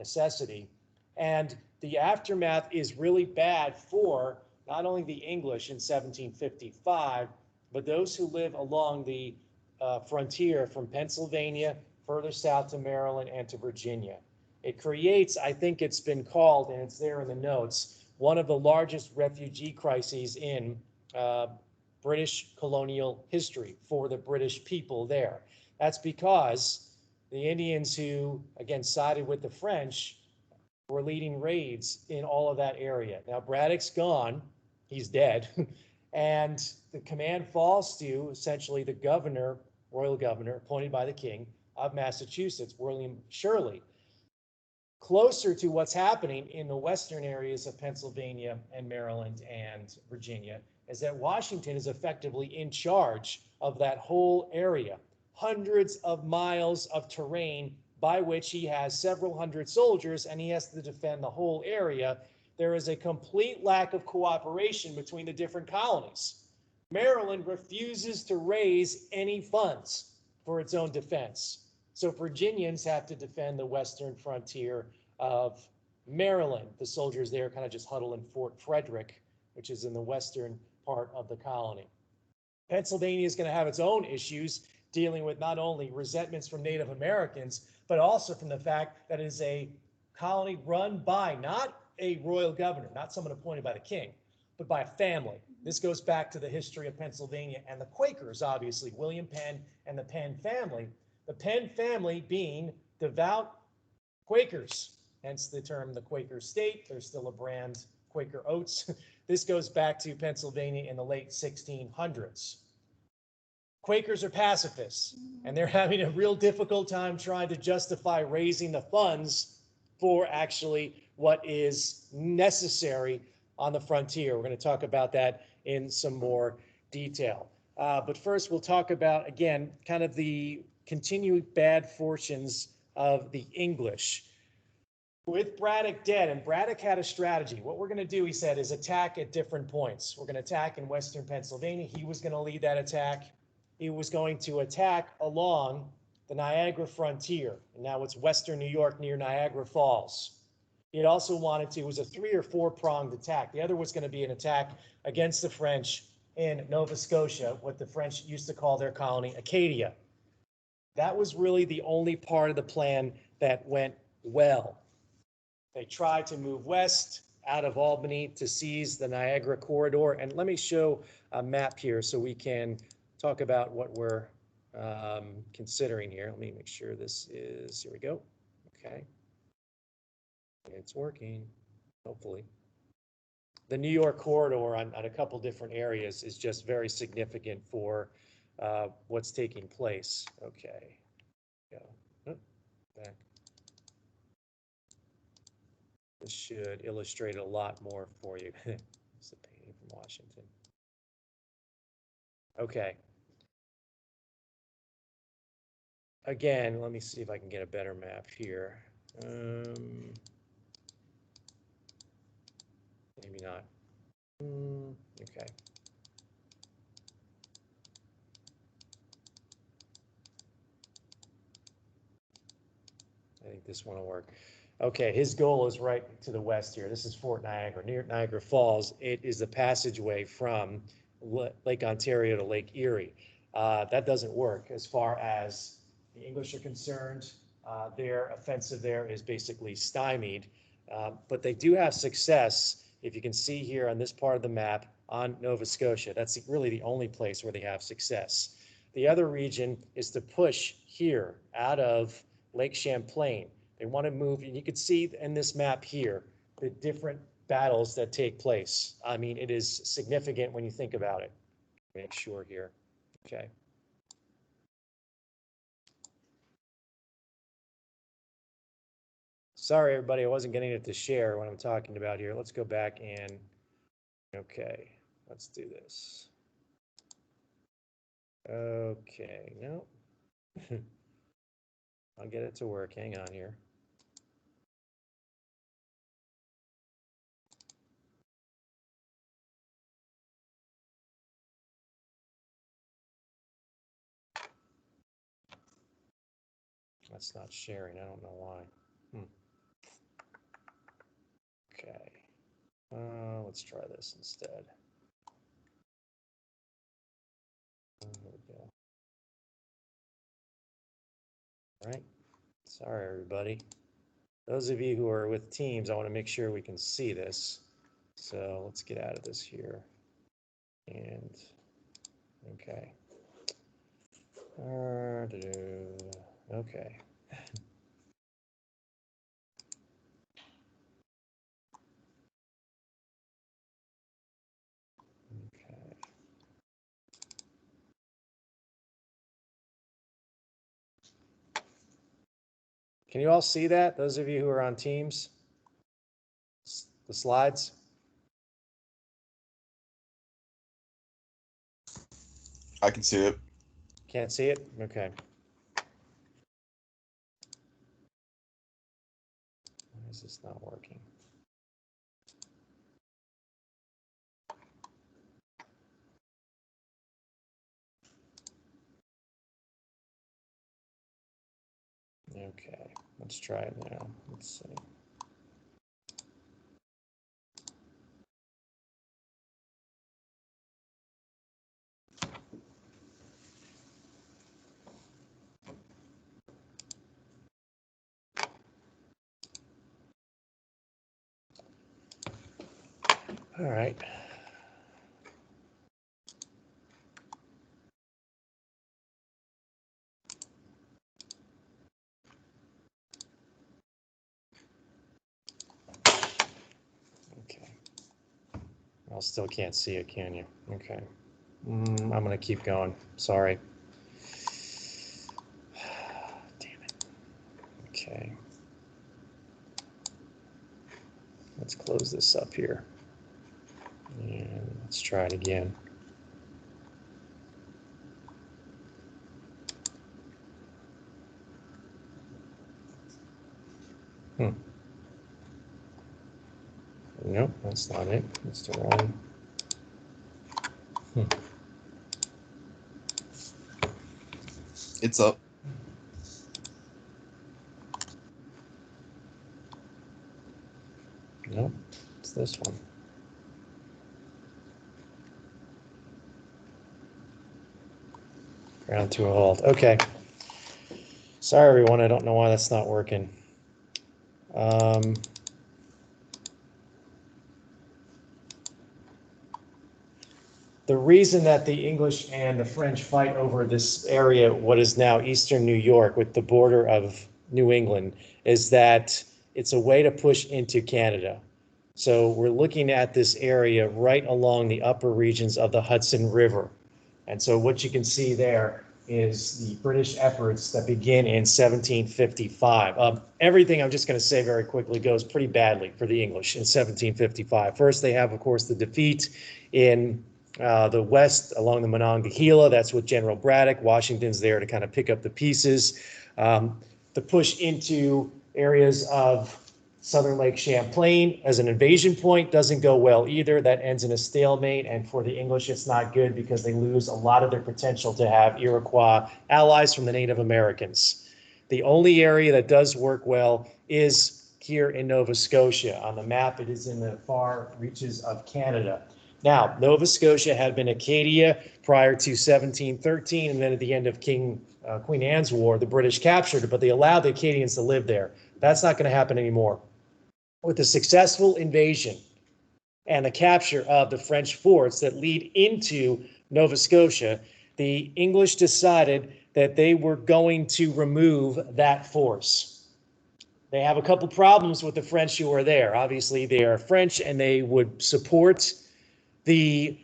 necessity. And the aftermath is really bad for not only the English in 1755, but those who live along the frontier from Pennsylvania further south to Maryland and to Virginia. It creates, I think it's been called, and it's there in the notes, one of the largest refugee crises in British colonial history for the British people there. That's because the Indians who, again, sided with the French were leading raids in all of that area. Now, Braddock's gone, he's dead, and the command falls to essentially the governor, royal governor, appointed by the king of Massachusetts, William Shirley. Closer to what's happening in the western areas of Pennsylvania and Maryland and Virginia is that Washington is effectively in charge of that whole area. Hundreds of miles of terrain by which he has several hundred soldiers, and he has to defend the whole area. There is a complete lack of cooperation between the different colonies. Maryland refuses to raise any funds for its own defense. So Virginians have to defend the western frontier of Maryland. The soldiers there kind of just huddle in Fort Frederick, which is in the western part of the colony. Pennsylvania is going to have its own issues dealing with not only resentments from Native Americans, but also from the fact that it is a colony run by not a royal governor, not someone appointed by the king, but by a family. This goes back to the history of Pennsylvania and the Quakers, obviously, William Penn and the Penn family. The Penn family being devout Quakers, hence the term the Quaker state. There's still a brand, Quaker Oats. This goes back to Pennsylvania in the late 1600s. Quakers are pacifists, and they're having a real difficult time trying to justify raising the funds for actually what is necessary on the frontier. We're going to talk about that in some more detail. But first, we'll talk about, again, kind of the continued bad fortunes of the English. With Braddock dead, and Braddock had a strategy. What we're going to do, he said, is attack at different points. We're going to attack in western Pennsylvania. He was going to lead that attack. He was going to attack along the Niagara frontier. And now it's western New York near Niagara Falls. He also wanted to, it was a 3 or 4 pronged attack. The other was going to be an attack against the French in Nova Scotia, what the French used to call their colony, Acadia. That was really the only part of the plan that went well. They tried to move west out of Albany to seize the Niagara corridor. And let me show a map here so we can talk about what we're considering here. Let me make sure this is, here we go. Okay. It's working, hopefully. The New York corridor on a couple different areas is just very significant for what's taking place. Okay. Go. Oh, back. This should illustrate a lot more for you. It's a painting from Washington. Okay. Again, let me see if I can get a better map here. Maybe not. Okay. I think this one will work. Okay, his goal is right to the west here. This is Fort Niagara, near Niagara Falls. It is the passageway from Lake Ontario to Lake Erie. That doesn't work as far as the English are concerned. Their offensive there is basically stymied, but they do have success. If you can see here on this part of the map on Nova Scotia, that's really the only place where they have success. The other region is to push here out of Lake Champlain. They want to move, and you can see in this map here, the different battles that take place. I mean, it is significant when you think about it. Make sure here, okay. Sorry, everybody, I wasn't getting it to share what I'm talking about here. Let's go back and, okay, let's do this. Okay, no. I'll get it to work. Hang on here. That's not sharing. I don't know why. let's try this instead. There we go. All right. Sorry, everybody. Those of you who are with Teams, I want to make sure we can see this. So let's get out of this here. And okay. Okay. Okay. Can you all see that? Those of you who are on Teams? The slides? I can see it. Can't see it? Okay. Why is this not working? Okay, let's try it now. Let's see. All right. Okay. I still can't see it, can you? Okay. I'm going to keep going. Sorry. Damn it. Okay. Let's close this up here. And let's try it again. Nope, that's not it. That's the wrong. It's up. Nope, it's this one. Ground to a halt. Okay. Sorry, everyone. I don't know why that's not working. The reason that the English and the French fight over this area, what is now Eastern New York with the border of New England, is that it's a way to push into Canada. So we're looking at this area right along the upper regions of the Hudson River. And so what you can see there is the British efforts that begin in 1755. Everything I'm just going to say very quickly goes pretty badly for the English in 1755. First, they have, of course, the defeat in the west along the Monongahela. That's with General Braddock. Washington's there to kind of pick up the pieces. The push into areas of southern Lake Champlain as an invasion point doesn't go well either. That ends in a stalemate, and for the English, it's not good because they lose a lot of their potential to have Iroquois allies from the Native Americans. The only area that does work well is here in Nova Scotia. On the map, it is in the far reaches of Canada. Now, Nova Scotia had been Acadia prior to 1713, and then at the end of Queen Anne's War, the British captured it, but they allowed the Acadians to live there. That's not going to happen anymore. With the successful invasion and the capture of the French forts that lead into Nova Scotia, the English decided that they were going to remove that force. They have a couple problems with the French who are there. Obviously, they are French, and they would support the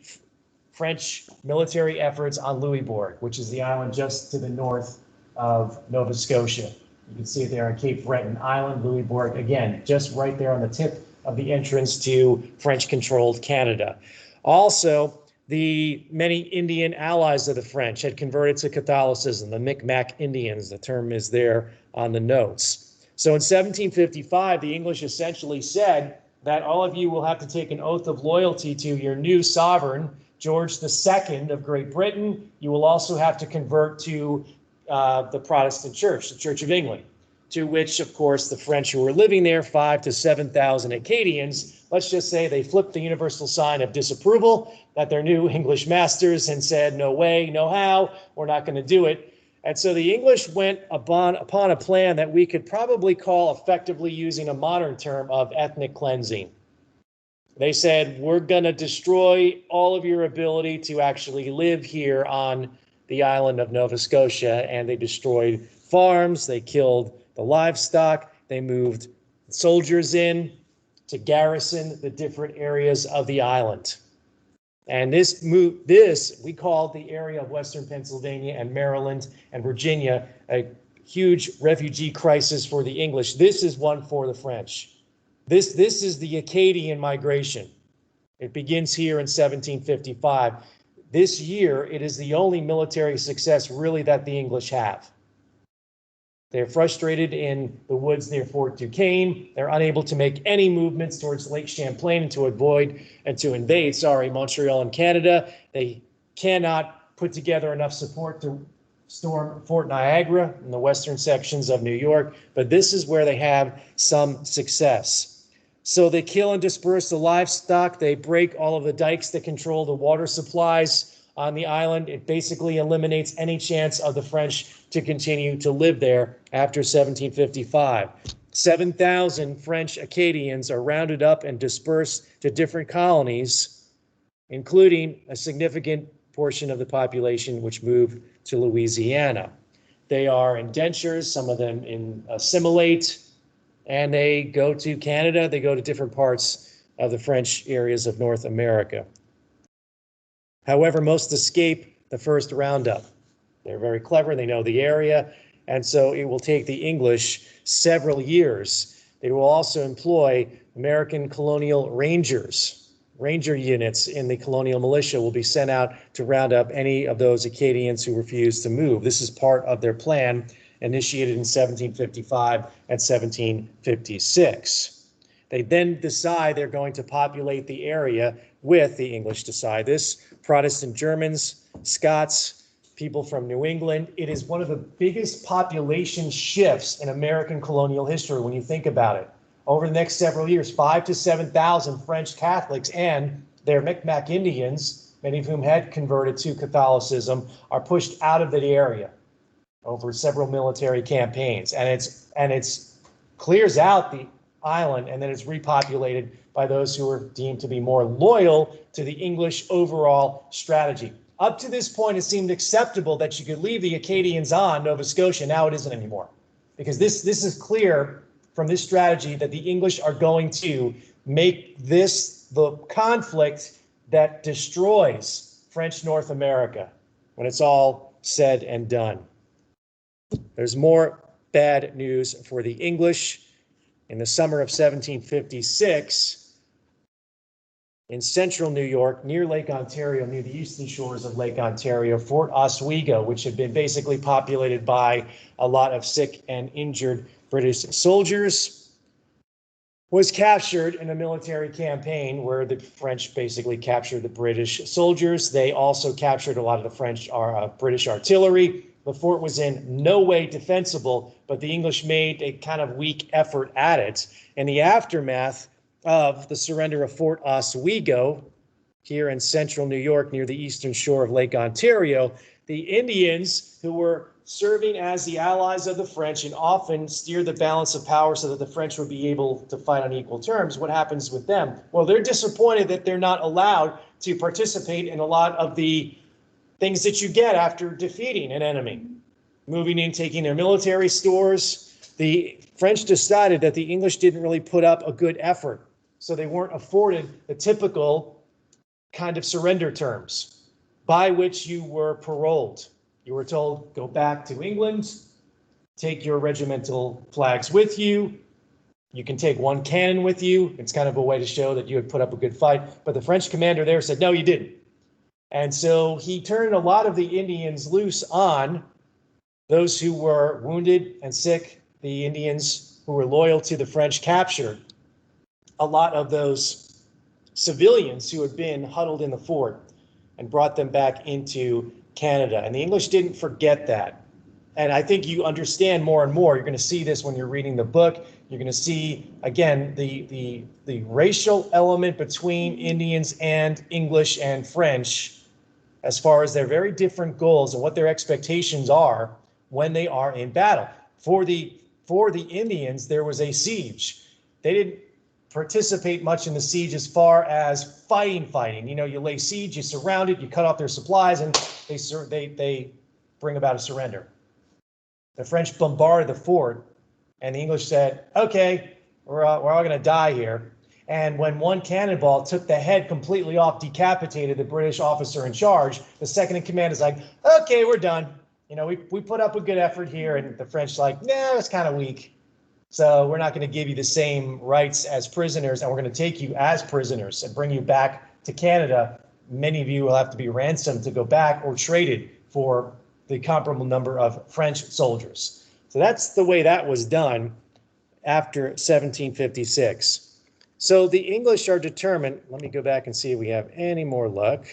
French military efforts on Louisbourg, which is the island just to the north of Nova Scotia. You can see it there on Cape Breton Island, Louisbourg, again, just right there on the tip of the entrance to French-controlled Canada. Also, the many Indian allies of the French had converted to Catholicism, the Micmac Indians, the term is there on the notes. So in 1755, the English essentially said that all of you will have to take an oath of loyalty to your new sovereign, George II of Great Britain. You will also have to convert to the Protestant Church, the Church of England. to which, of course, the French who were living there, 5,000 to 7,000 Acadians, let's just say they flipped the universal sign of disapproval at their new English masters and said, no way, no how, we're not going to do it. And so the English went upon a plan that we could probably call, effectively using a modern term, of ethnic cleansing. They said, we're going to destroy all of your ability to actually live here on the island of Nova Scotia. And they destroyed farms, they killed the livestock, they moved soldiers in to garrison the different areas of the island. And this we called the area of Western Pennsylvania and Maryland and Virginia a huge refugee crisis for the English. This is one for the French. This is the Acadian migration. It begins here in 1755. This year, it is the only military success really that the English have. They're frustrated in the woods near Fort Duquesne. They're unable to make any movements towards Lake Champlain and to invade Montreal and Canada. They cannot put together enough support to storm Fort Niagara in the western sections of New York, but this is where they have some success. So they kill and disperse the livestock. They break all of the dikes that control the water supplies on the island. It basically eliminates any chance of the French to continue to live there after 1755. 7,000 French Acadians are rounded up and dispersed to different colonies, including a significant portion of the population which moved to Louisiana. They are indentures, some of them assimilate, and they go to Canada. They go to different parts of the French areas of North America. However, most escape the first roundup. They're very clever, they know the area, and so it will take the English several years. They will also employ American colonial rangers. Ranger units in the colonial militia will be sent out to round up any of those Acadians who refuse to move. This is part of their plan, initiated in 1755 and 1756. They then decide they're going to populate the area with, the English decide this, Protestant Germans, Scots, people from New England. It is one of the biggest population shifts in American colonial history when you think about it. Over the next several years, 5,000 to 7,000 French Catholics and their Micmac Indians, many of whom had converted to Catholicism, are pushed out of the area over several military campaigns. And it's clears out the island, and then it's repopulated by those who are deemed to be more loyal to the English overall strategy. Up to this point, it seemed acceptable that you could leave the Acadians on Nova Scotia. Now it isn't anymore, because this is clear from this strategy that the English are going to make this the conflict that destroys French North America when it's all said and done. There's more bad news for the English. In the summer of 1756, in central New York, near Lake Ontario, near the eastern shores of Lake Ontario, Fort Oswego, which had been basically populated by a lot of sick and injured British soldiers, was captured in a military campaign where the French basically captured the British soldiers. They also captured a lot of the British artillery. The fort was in no way defensible, but the English made a kind of weak effort at it. In the aftermath of the surrender of Fort Oswego, here in central New York near the eastern shore of Lake Ontario, the Indians, who were serving as the allies of the French and often steered the balance of power so that the French would be able to fight on equal terms, what happens with them? Well, they're disappointed that they're not allowed to participate in a lot of the things that you get after defeating an enemy. Moving in, taking their military stores. The French decided that the English didn't really put up a good effort, so they weren't afforded the typical kind of surrender terms by which you were paroled. You were told, go back to England, take your regimental flags with you. You can take one cannon with you. It's kind of a way to show that you had put up a good fight. But the French commander there said, no, you didn't. And so he turned a lot of the Indians loose on those who were wounded and sick. The Indians who were loyal to the French captured a lot of those civilians who had been huddled in the fort and brought them back into Canada. And the English didn't forget that. And I think you understand more and more. You're going to see this when you're reading the book. You're going to see, again, the racial element between Indians and English and French, as far as their very different goals and what their expectations are when they are in battle. For the Indians, there was a siege. They didn't participate much in the siege as far as fighting. You know, you lay siege, you surround it, you cut off their supplies, and they bring about a surrender. The French bombarded the fort, and the English said, okay, we're all going to die here. And when one cannonball took the head completely off, decapitated the British officer in charge, the second in command is like, okay, we're done. You know, we put up a good effort here. And the French like, nah, it's kind of weak. So we're not going to give you the same rights as prisoners, and we're going to take you as prisoners and bring you back to Canada. Many of you will have to be ransomed to go back or traded for the comparable number of French soldiers. So that's the way that was done after 1756. So the English are determined. Let me go back and see if we have any more luck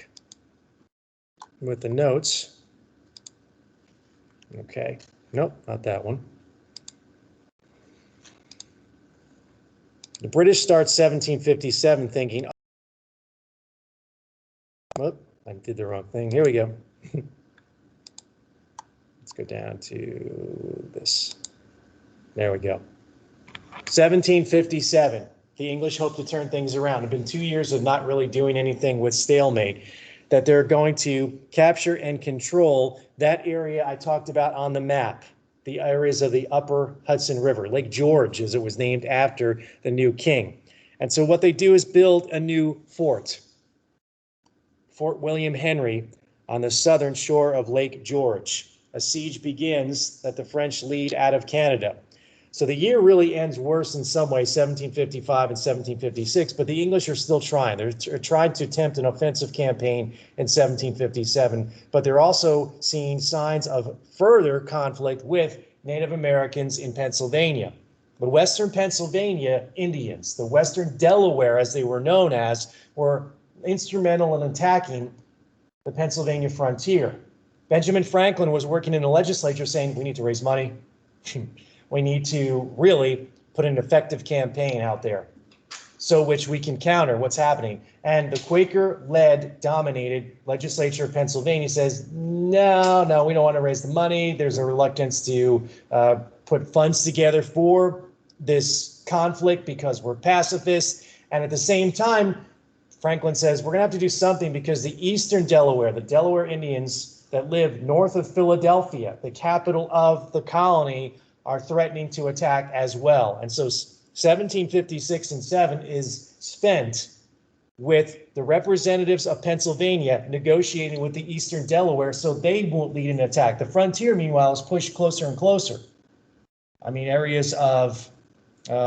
with the notes. Okay, nope, not that one. The British start 1757 thinking, oh, I did the wrong thing. Here we go. Let's go down to this. There we go. 1757. The English hope to turn things around. It's been 2 years of not really doing anything with stalemate. That they're going to capture and control that area I talked about on the map. The areas of the upper Hudson River, Lake George, as it was named after the new king. And so what they do is build a new fort, Fort William Henry, on the southern shore of Lake George. A siege begins that the French lead out of Canada. So the year really ends worse in some ways, 1755 and 1756, but the English are still trying. They're trying to attempt an offensive campaign in 1757, but they're also seeing signs of further conflict with Native Americans in Pennsylvania. The Western Pennsylvania Indians, the Western Delaware, as they were known as, were instrumental in attacking the Pennsylvania frontier. Benjamin Franklin was working in the legislature saying, we need to raise money. We need to really put an effective campaign out there so which we can counter what's happening. And the Quaker-led, dominated legislature of Pennsylvania says, no, we don't want to raise the money. There's a reluctance to put funds together for this conflict because we're pacifists. And at the same time, Franklin says, we're going to have to do something because the Eastern Delaware, the Delaware Indians that live north of Philadelphia, the capital of the colony, are threatening to attack as well. And so 1756 and 7 is spent with the representatives of Pennsylvania negotiating with the Eastern Delaware so they won't lead an attack. The frontier, meanwhile, is pushed closer and closer. I mean, areas of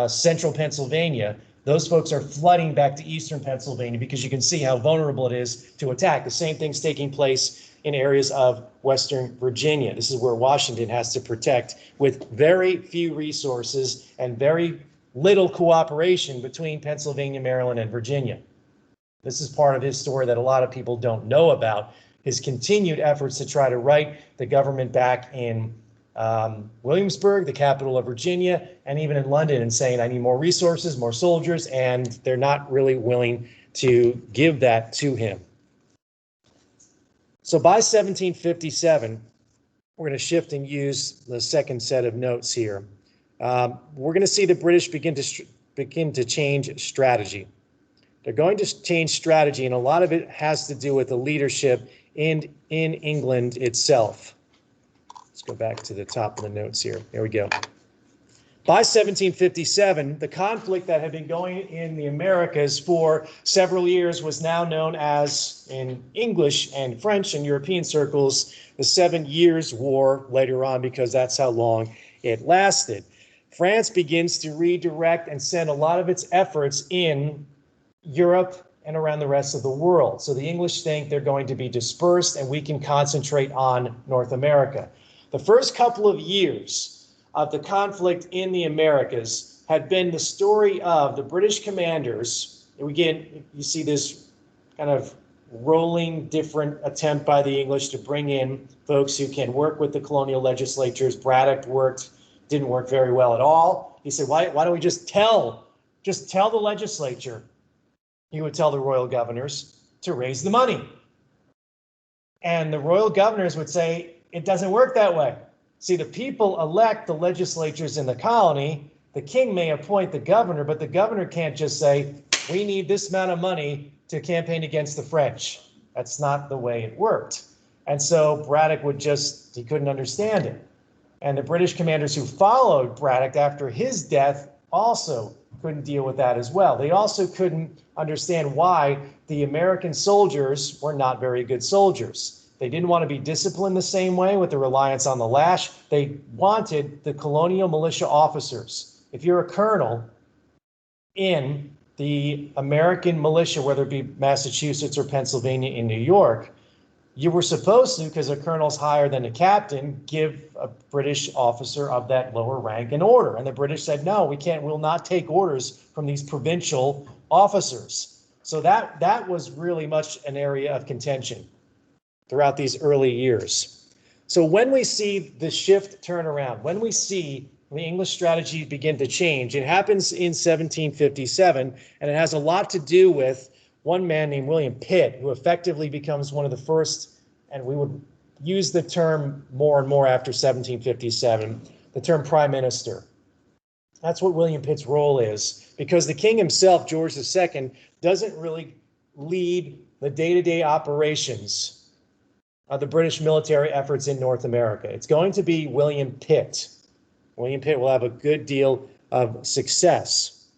central Pennsylvania, those folks are flooding back to eastern Pennsylvania because you can see how vulnerable it is to attack. The same thing's taking place in areas of Western Virginia. This is where Washington has to protect with very few resources and very little cooperation between Pennsylvania, Maryland, and Virginia. This is part of his story that a lot of people don't know about, his continued efforts to try to right the government back in Williamsburg, the capital of Virginia, and even in London, and saying, I need more resources, more soldiers, and they're not really willing to give that to him. So by 1757, we're going to shift and use the second set of notes here. We're going to see the British begin to change strategy. They're going to change strategy, and a lot of it has to do with the leadership in England itself. Let's go back to the top of the notes here. Here we go. By 1757, the conflict that had been going in the Americas for several years was now known as, in English and French and European circles, the 7 Years' War later on, because that's how long it lasted. France begins to redirect and send a lot of its efforts in Europe and around the rest of the world. So the English think they're going to be dispersed and we can concentrate on North America. The first couple of years of the conflict in the Americas had been the story of the British commanders. Again, you see this kind of rolling different attempt by the English to bring in folks who can work with the colonial legislatures. Braddock didn't work very well at all. He said, why don't we just tell the legislature, he would tell the royal governors, to raise the money. And the royal governors would say, it doesn't work that way. See, the people elect the legislatures in the colony. The king may appoint the governor, but the governor can't just say, we need this amount of money to campaign against the French. That's not the way it worked. And so Braddock he couldn't understand it. And the British commanders who followed Braddock after his death also couldn't deal with that as well. They also couldn't understand why the American soldiers were not very good soldiers. They didn't want to be disciplined the same way with the reliance on the lash. They wanted the colonial militia officers. If you're a colonel in the American militia, whether it be Massachusetts or Pennsylvania in New York, you were supposed to, because a colonel's higher than a captain, give a British officer of that lower rank an order. And the British said, no, we'll not take orders from these provincial officers. So that was really much an area of contention throughout these early years. So when we see the shift turn around, when we see the English strategy begin to change, it happens in 1757, and it has a lot to do with one man named William Pitt, who effectively becomes one of the first, and we would use the term more and more after 1757, the term prime minister. That's what William Pitt's role is, because the king himself, George II, doesn't really lead the day-to-day operations of the British military efforts in North America. It's going to be William Pitt. William Pitt will have a good deal of success.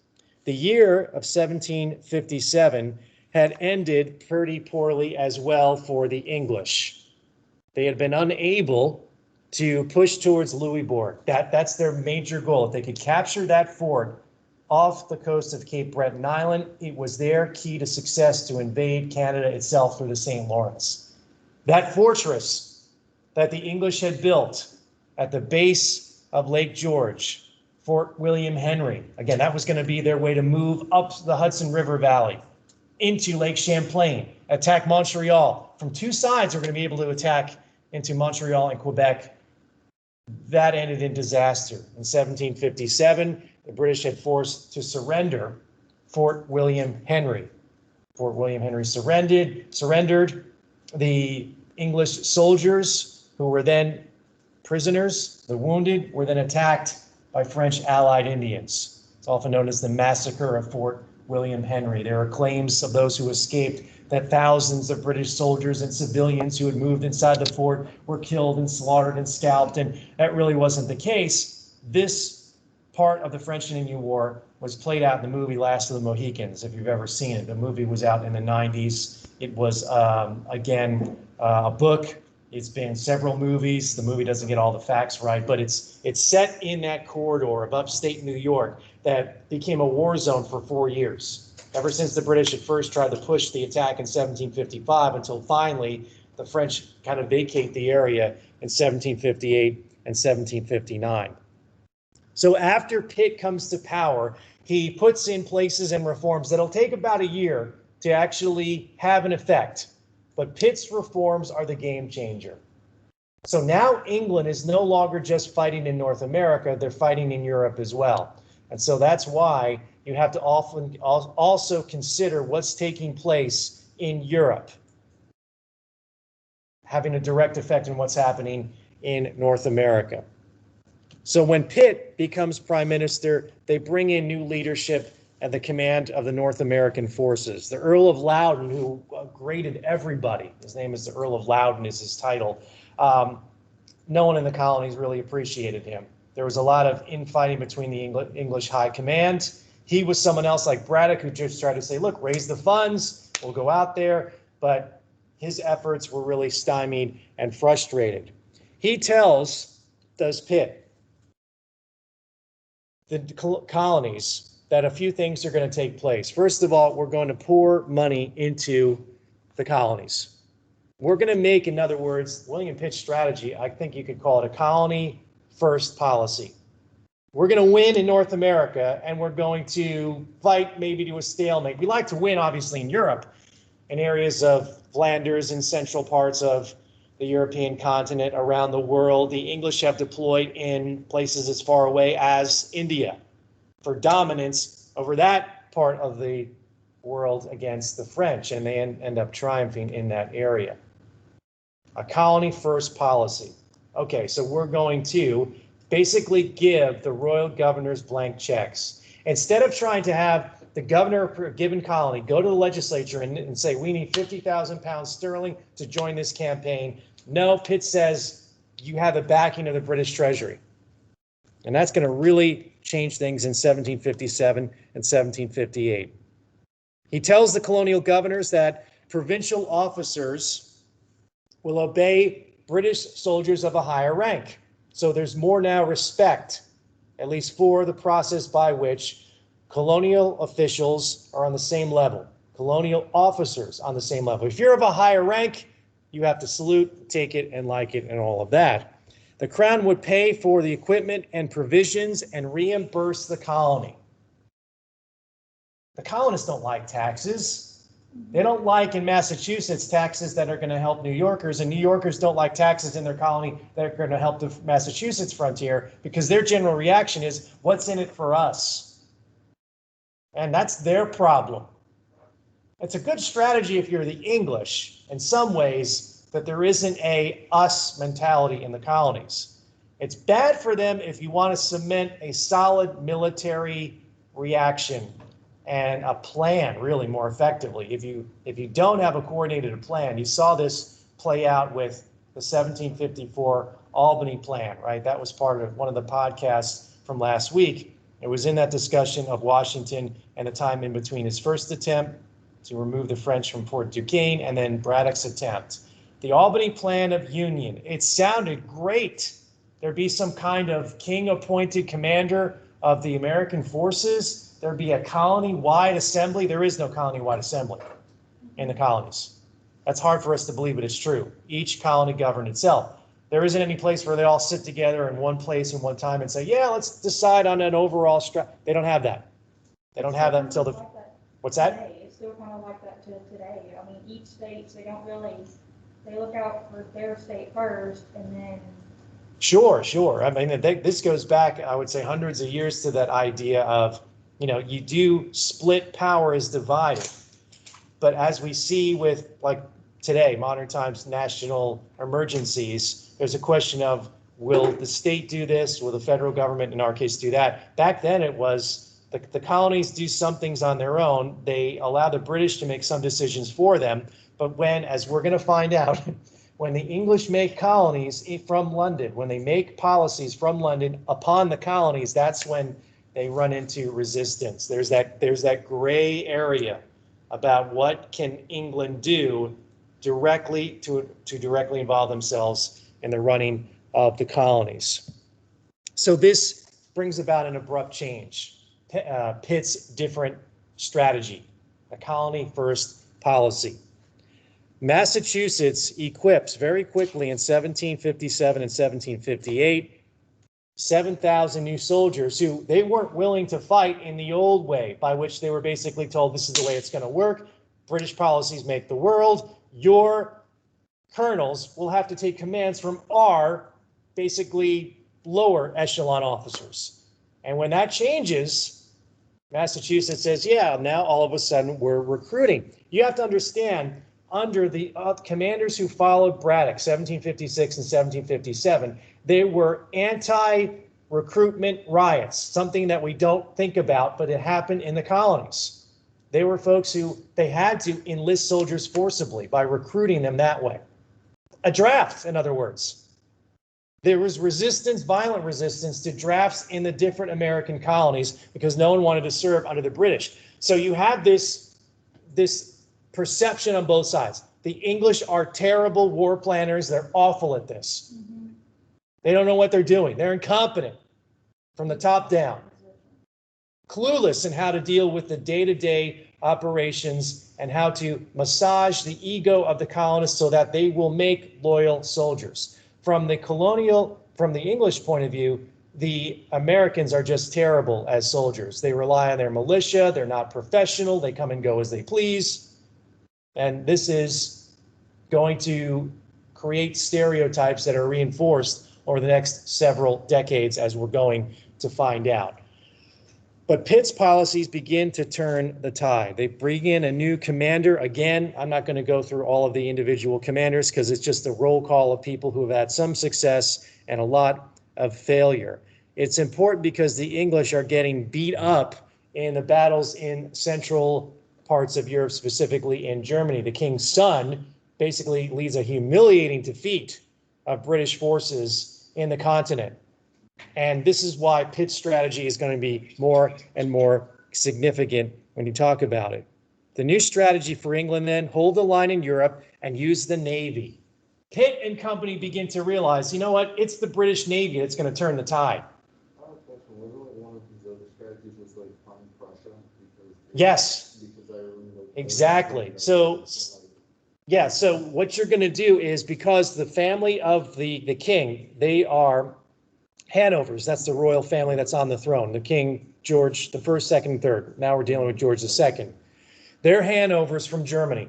The year of 1757 had ended pretty poorly as well for the English. They had been unable to push towards Louisbourg. That's their major goal. If they could capture that fort off the coast of Cape Breton Island, it was their key to success to invade Canada itself through the St. Lawrence. That fortress that the English had built at the base of Lake George, Fort William Henry, again, that was going to be their way to move up the Hudson River Valley into Lake Champlain, attack Montreal. From two sides, they're going to be able to attack into Montreal and Quebec. That ended in disaster. In 1757, the British had forced to surrender Fort William Henry. Fort William Henry surrendered. The English soldiers, who were then prisoners, the wounded, were then attacked by French allied Indians. It's often known as the Massacre of Fort William Henry. There are claims of those who escaped that thousands of British soldiers and civilians who had moved inside the fort were killed and slaughtered and scalped, and that really wasn't the case. This part of the French and Indian War was played out in the movie Last of the Mohicans, if you've ever seen it. The movie was out in the 90s. It was, again, a book. It's been several movies. The movie doesn't get all the facts right, but it's set in that corridor of upstate New York that became a war zone for 4 years. Ever since the British had first tried to push the attack in 1755 until finally the French kind of vacate the area in 1758 and 1759. So after Pitt comes to power, he puts in places and reforms that'll take about a year to actually have an effect. But Pitt's reforms are the game changer. So now England is no longer just fighting in North America, they're fighting in Europe as well. And so that's why you have to often also consider what's taking place in Europe, having a direct effect on what's happening in North America. So when Pitt becomes prime minister, they bring in new leadership at the command of the North American forces. The Earl of Loudoun, who graded everybody, his name is the Earl of Loudoun is his title. No one in the colonies really appreciated him. There was a lot of infighting between the English high command. He was someone else like Braddock who just tried to say, look, raise the funds, we'll go out there. But his efforts were really stymied and frustrated. He does Pitt, the colonies, that a few things are going to take place. First of all, we're going to pour money into the colonies. We're going to make, in other words, William Pitt's strategy, I think you could call it a colony first policy. We're going to win in North America, and we're going to fight maybe to a stalemate. We like to win, obviously, in Europe, in areas of Flanders and central parts of the European continent, around the world. The English have deployed in places as far away as India for dominance over that part of the world against the French, and they end up triumphing in that area. A colony first policy. Okay, so we're going to basically give the royal governors blank checks. Instead of trying to have the governor of a given colony go to the legislature and say, we need 50,000 pounds sterling to join this campaign. No, Pitt says you have the backing of the British Treasury. And that's going to really change things in 1757 and 1758. He tells the colonial governors that provincial officers will obey British soldiers of a higher rank. So there's more now respect, at least for the process by which colonial officials are on the same level, colonial officers on the same level. If you're of a higher rank, you have to salute, take it, and like it, and all of that. The crown would pay for the equipment and provisions and reimburse the colony. The colonists don't like taxes. They don't like in Massachusetts taxes that are going to help New Yorkers, and New Yorkers don't like taxes in their colony that are going to help the Massachusetts frontier, because their general reaction is, what's in it for us? And that's their problem. It's a good strategy if you're the English, in some ways, that there isn't a us mentality in the colonies. It's bad for them if you want to cement a solid military reaction and a plan really more effectively. If you don't have a coordinated plan, you saw this play out with the 1754 Albany Plan, right? That was part of one of the podcasts from last week. It was in that discussion of Washington and the time in between his first attempt to remove the French from Fort Duquesne and then Braddock's attempt. The Albany Plan of Union, it sounded great. There'd be some kind of king-appointed commander of the American forces. There'd be a colony-wide assembly. There is no colony-wide assembly in the colonies. That's hard for us to believe, but it's true. Each colony governed itself. There isn't any place where they all sit together in one place in one time and say, yeah, let's decide on an overall strategy. They don't have that. They don't have that until the, what's that? It's still kind of like that to today. I mean, each state, they don't really, they look out for their state first and then. Sure. I mean, this goes back, I would say, hundreds of years to that idea of, you do split power is divided. But as we see with, like today, modern times, national emergencies, there's a question of, will the state do this? Will the federal government, in our case, do that? Back then it was the colonies do some things on their own. They allow the British to make some decisions for them. But when, as we're going to find out, when the English make colonies from London, when they make policies from London upon the colonies, that's when they run into resistance. There's that gray area about what can England do directly to directly involve themselves in the running of the colonies. So this brings about an abrupt change. Pitt's different strategy, a colony first policy. Massachusetts equips very quickly in 1757 and 1758 7,000 new soldiers who they weren't willing to fight in the old way, by which they were basically told this is the way it's going to work. British policies make the world. Your colonels will have to take commands from our basically lower echelon officers. And when that changes, Massachusetts says, yeah, now all of a sudden we're recruiting. You have to understand, under the commanders who followed Braddock, 1756 and 1757, they were anti-recruitment riots, something that we don't think about, but it happened in the colonies. They were folks who they had to enlist soldiers forcibly by recruiting them that way. A draft, in other words. There was resistance, violent resistance to drafts in the different American colonies because no one wanted to serve under the British. So you have this perception on both sides. The English are terrible war planners. They're awful at this. They don't know what they're doing. They're incompetent from the top down. Clueless in how to deal with the day-to-day operations and how to massage the ego of the colonists so that they will make loyal soldiers. From the English point of view, the Americans are just terrible as soldiers. They rely on their militia. They're not professional. They come and go as they please. And this is going to create stereotypes that are reinforced over the next several decades, as we're going to find out. But Pitt's policies begin to turn the tide. They bring in a new commander. Again, I'm not going to go through all of the individual commanders because it's just a roll call of people who have had some success and a lot of failure. It's important because the English are getting beat up in the battles in central parts of Europe, specifically in Germany. The king's son basically leads a humiliating defeat of British forces in the continent. And this is why Pitt's strategy is going to be more and more significant when you talk about it. The new strategy for England then, hold the line in Europe and use the Navy. Pitt and company begin to realize, you know what, it's the British Navy that's going to turn the tide. Yes, exactly. So, yeah, so what you're going to do is, because the family of the king, they are Hanovers, that's the royal family that's on the throne, the King George the First, Second, and Third. Now we're dealing with George the Second. They're Hanovers from Germany.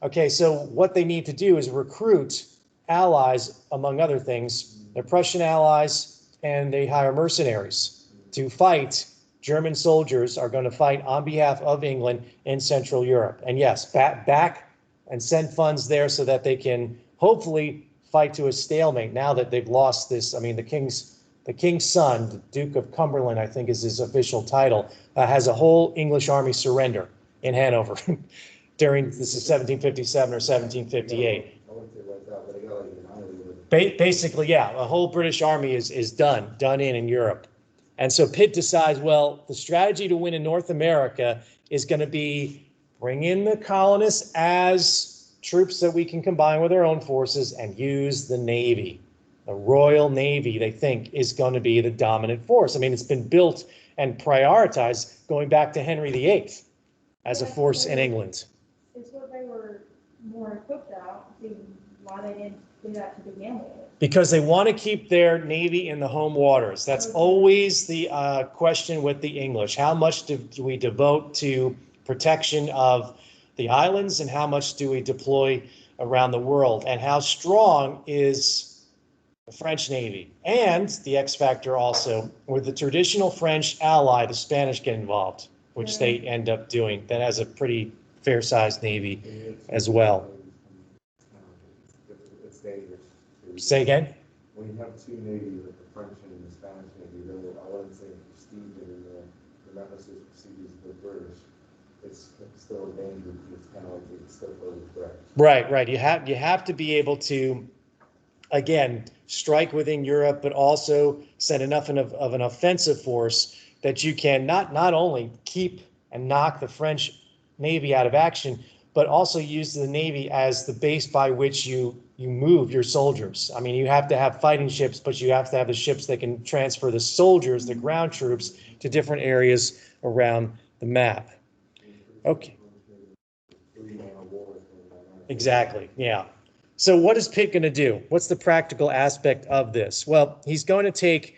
Okay, so what they need to do is recruit allies, among other things. They're Prussian allies, and they hire mercenaries to fight. German soldiers are going to fight on behalf of England in Central Europe. And yes, back and send funds there so that they can hopefully fight to a stalemate now that they've lost this. I mean, the king's son, the Duke of Cumberland, I think is his official title, has a whole English army surrender in Hanover during, this is 1757 or 1758. Basically, yeah, a whole British army is done in Europe. And so Pitt decides, well, the strategy to win in North America is going to be bring in the colonists as troops that we can combine with our own forces and use the Navy. The Royal Navy, they think, is going to be the dominant force. I mean, it's been built and prioritized going back to Henry VIII as a force in England. It's what they were more equipped out, why they didn't do that to begin with. Because they want to keep their Navy in the home waters. That's always the question with the English. How much do we devote to protection of the islands, and how much do we deploy around the world? And how strong is the French Navy? And the X factor also, with the traditional French ally, the Spanish get involved, which they end up doing. That has a pretty fair-sized Navy as well. It's dangerous. Say again? When you have two navies, like the French and the Spanish Navy, I wouldn't say prestige in the Nemesis prestiges of the British. It's still a danger. It's kind of like it's still a threat. Right. You have to be able to, again, strike within Europe, but also send enough of an offensive force that you can not only keep and knock the French Navy out of action, but also use the Navy as the base by which you move your soldiers. I mean, you have to have fighting ships, but you have to have the ships that can transfer the soldiers, the ground troops, to different areas around the map. Okay. Exactly, yeah. So what is Pitt going to do? What's the practical aspect of this? Well, he's going to take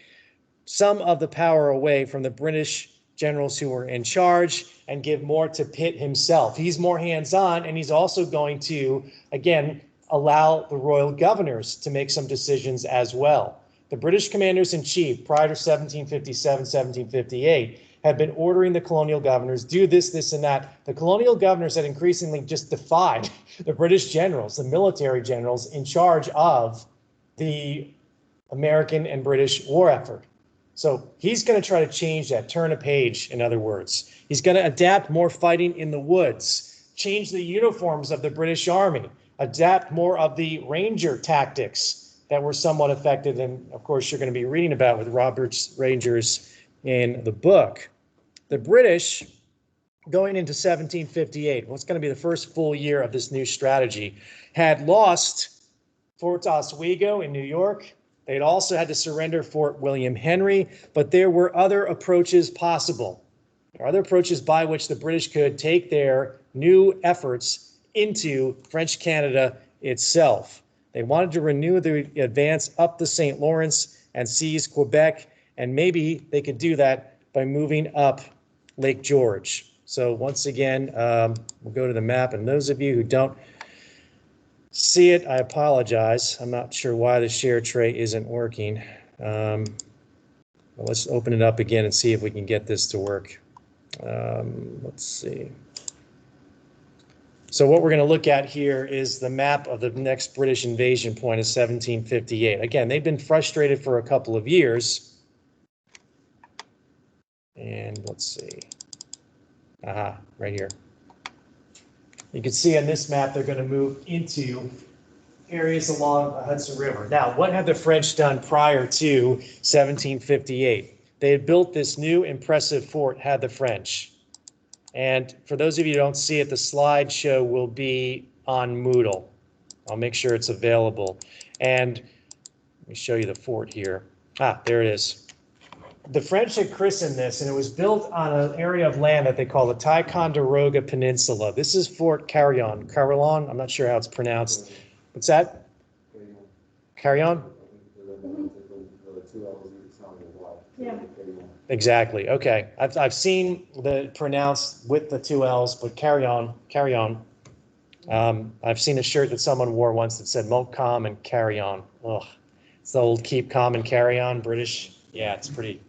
some of the power away from the British generals who were in charge and give more to Pitt himself. He's more hands-on, and he's also going to, again, allow the royal governors to make some decisions as well. The British commanders-in-chief prior to 1757, 1758 had been ordering the colonial governors, do this, this, and that. The colonial governors had increasingly just defied the British generals, the military generals in charge of the American and British war effort. So he's going to try to change that, turn a page, in other words. He's going to adapt more fighting in the woods, change the uniforms of the British Army, adapt more of the Ranger tactics that were somewhat effective, and of course you're going to be reading about with Robert's Rangers in the book. The British, going into 1758, what's going to be the first full year of this new strategy, had lost Fort Oswego in New York. They'd also had to surrender Fort William Henry, but there were other approaches possible. There are other approaches by which the British could take their new efforts into French Canada itself. They wanted to renew the advance up the St. Lawrence and seize Quebec, and maybe they could do that by moving up Lake George. So once again, we'll go to the map, and those of you who don't see it, I apologize. I'm not sure why the share tray isn't working. Well, let's open it up again and see if we can get this to work. Let's see. So what we're going to look at here is the map of the next British invasion point of 1758. Again, they've been frustrated for a couple of years. And let's see. Aha, right here. You can see on this map they're going to move into areas along the Hudson River. Now, what had the French done prior to 1758? They had built this new impressive fort, had the French. And for those of you who don't see it, the slideshow will be on Moodle. I'll make sure it's available. And let me show you the fort here. Ah, there it is. The French had christened this, and it was built on an area of land that they call the Ticonderoga Peninsula. This is Fort Carillon. Carillon, I'm not sure how it's pronounced. What's that? Carillon? Yeah. Exactly. Okay. I've seen the pronounced with the two L's, but carry on. I've seen a shirt that someone wore once that said Montcalm and carry on. Ugh. It's the old keep calm and carry on British. Yeah, it's pretty.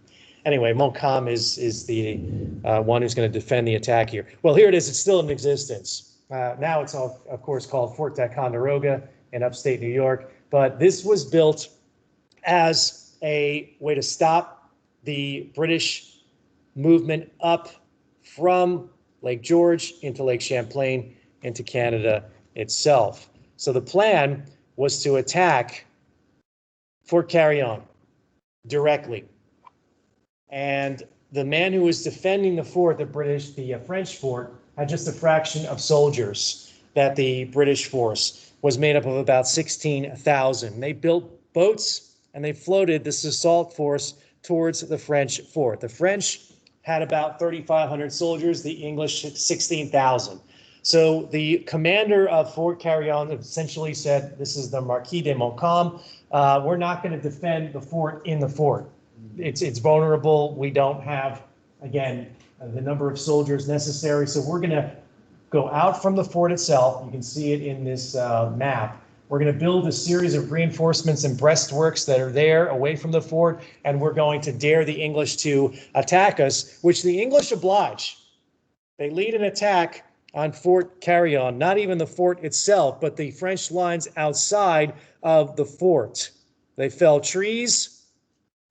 Anyway, Montcalm is the one who's going to defend the attack here. Well, here it is. It's still in existence. Now it's, of course, called Fort Ticonderoga in upstate New York. But this was built as a way to stop the British movement up from Lake George into Lake Champlain into Canada itself. So the plan was to attack Fort Carillon directly. And the man who was defending the fort, the French fort, had just a fraction of soldiers that the British force was made up of about 16,000. They built boats and they floated this assault force towards the French fort. The French had about 3,500 soldiers, the English 16,000. So the commander of Fort Carillon essentially said, this is the Marquis de Montcalm, we're not going to defend the fort in the fort. It's vulnerable. We don't have, again, the number of soldiers necessary. So we're going to go out from the fort itself. You can see it in this map. We're going to build a series of reinforcements and breastworks that are there away from the fort, and we're going to dare the English to attack us, which the English oblige. They lead an attack on Fort Carillon, not even the fort itself, but the French lines outside of the fort. They fell trees,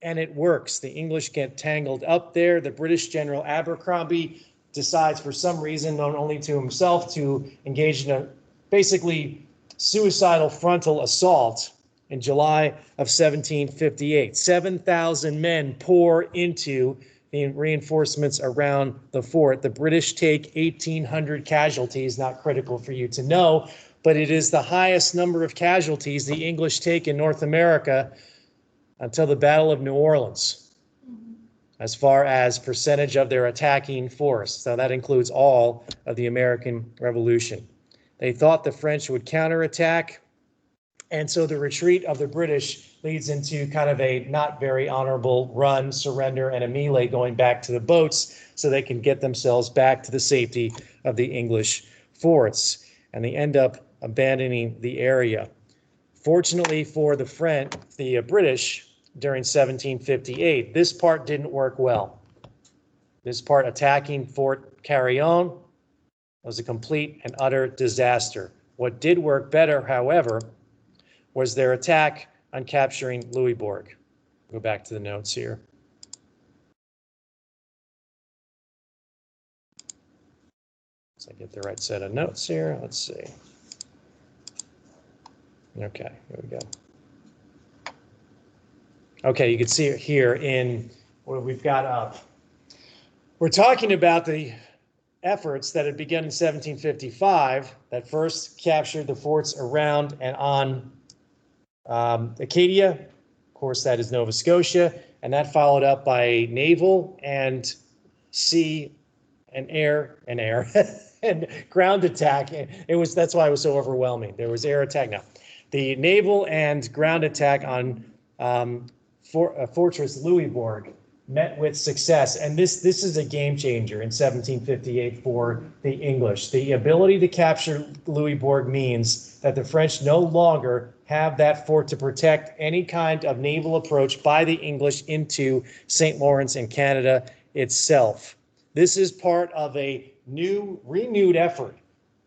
and it works. The English get tangled up there. The British General Abercrombie decides, for some reason known only to himself, to engage in a basically suicidal frontal assault in July of 1758. 7,000 men pour into the reinforcements around the fort. The British take 1,800 casualties, not critical for you to know, but it is the highest number of casualties the English take in North America until the Battle of New Orleans, as far as percentage of their attacking force. So that includes all of the American Revolution. They thought the French would counterattack, and so the retreat of the British leads into kind of a not very honorable run, surrender, and a melee going back to the boats so they can get themselves back to the safety of the English forts. And they end up abandoning the area. Fortunately for the British during 1758, this part didn't work well. This part, attacking Fort Carillon, was a complete and utter disaster. What did work better, however, was their attack on capturing Louisbourg. Go back to the notes here. So I get the right set of notes here. Let's see. Okay, here we go. Okay, you can see it here in what we've got up. We're talking about the efforts that had begun in 1755 that first captured the forts around and on Acadia. Of course, that is Nova Scotia, and that followed up by naval and sea and air and ground attack. That's why it was so overwhelming. There was air attack. Now, the naval and ground attack on Fortress Louisbourg met with success. And this is a game changer in 1758 for the English. The ability to capture Louisbourg means that the French no longer have that fort to protect any kind of naval approach by the English into St. Lawrence and Canada itself. This is part of a renewed effort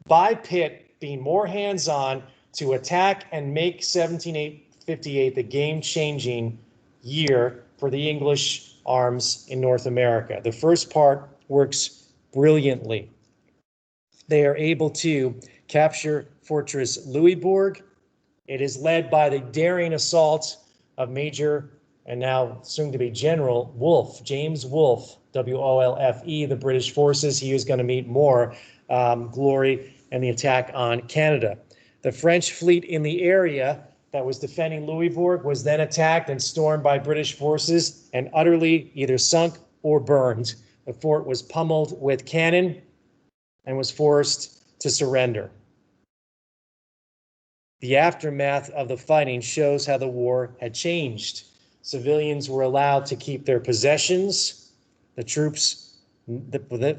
by Pitt being more hands-on to attack and make 1758 the game-changing year for the English arms in North America. The first part works brilliantly. They are able to capture Fortress Louisbourg. It is led by the daring assault of Major and now soon to be General Wolfe, James Wolfe, W-O-L-F-E, the British forces. He is going to meet more glory in the attack on Canada. The French fleet in the area that was defending Louisbourg was then attacked and stormed by British forces and utterly either sunk or burned. The fort was pummeled with cannon and was forced to surrender. The aftermath of the fighting shows how the war had changed. Civilians were allowed to keep their possessions. The troops,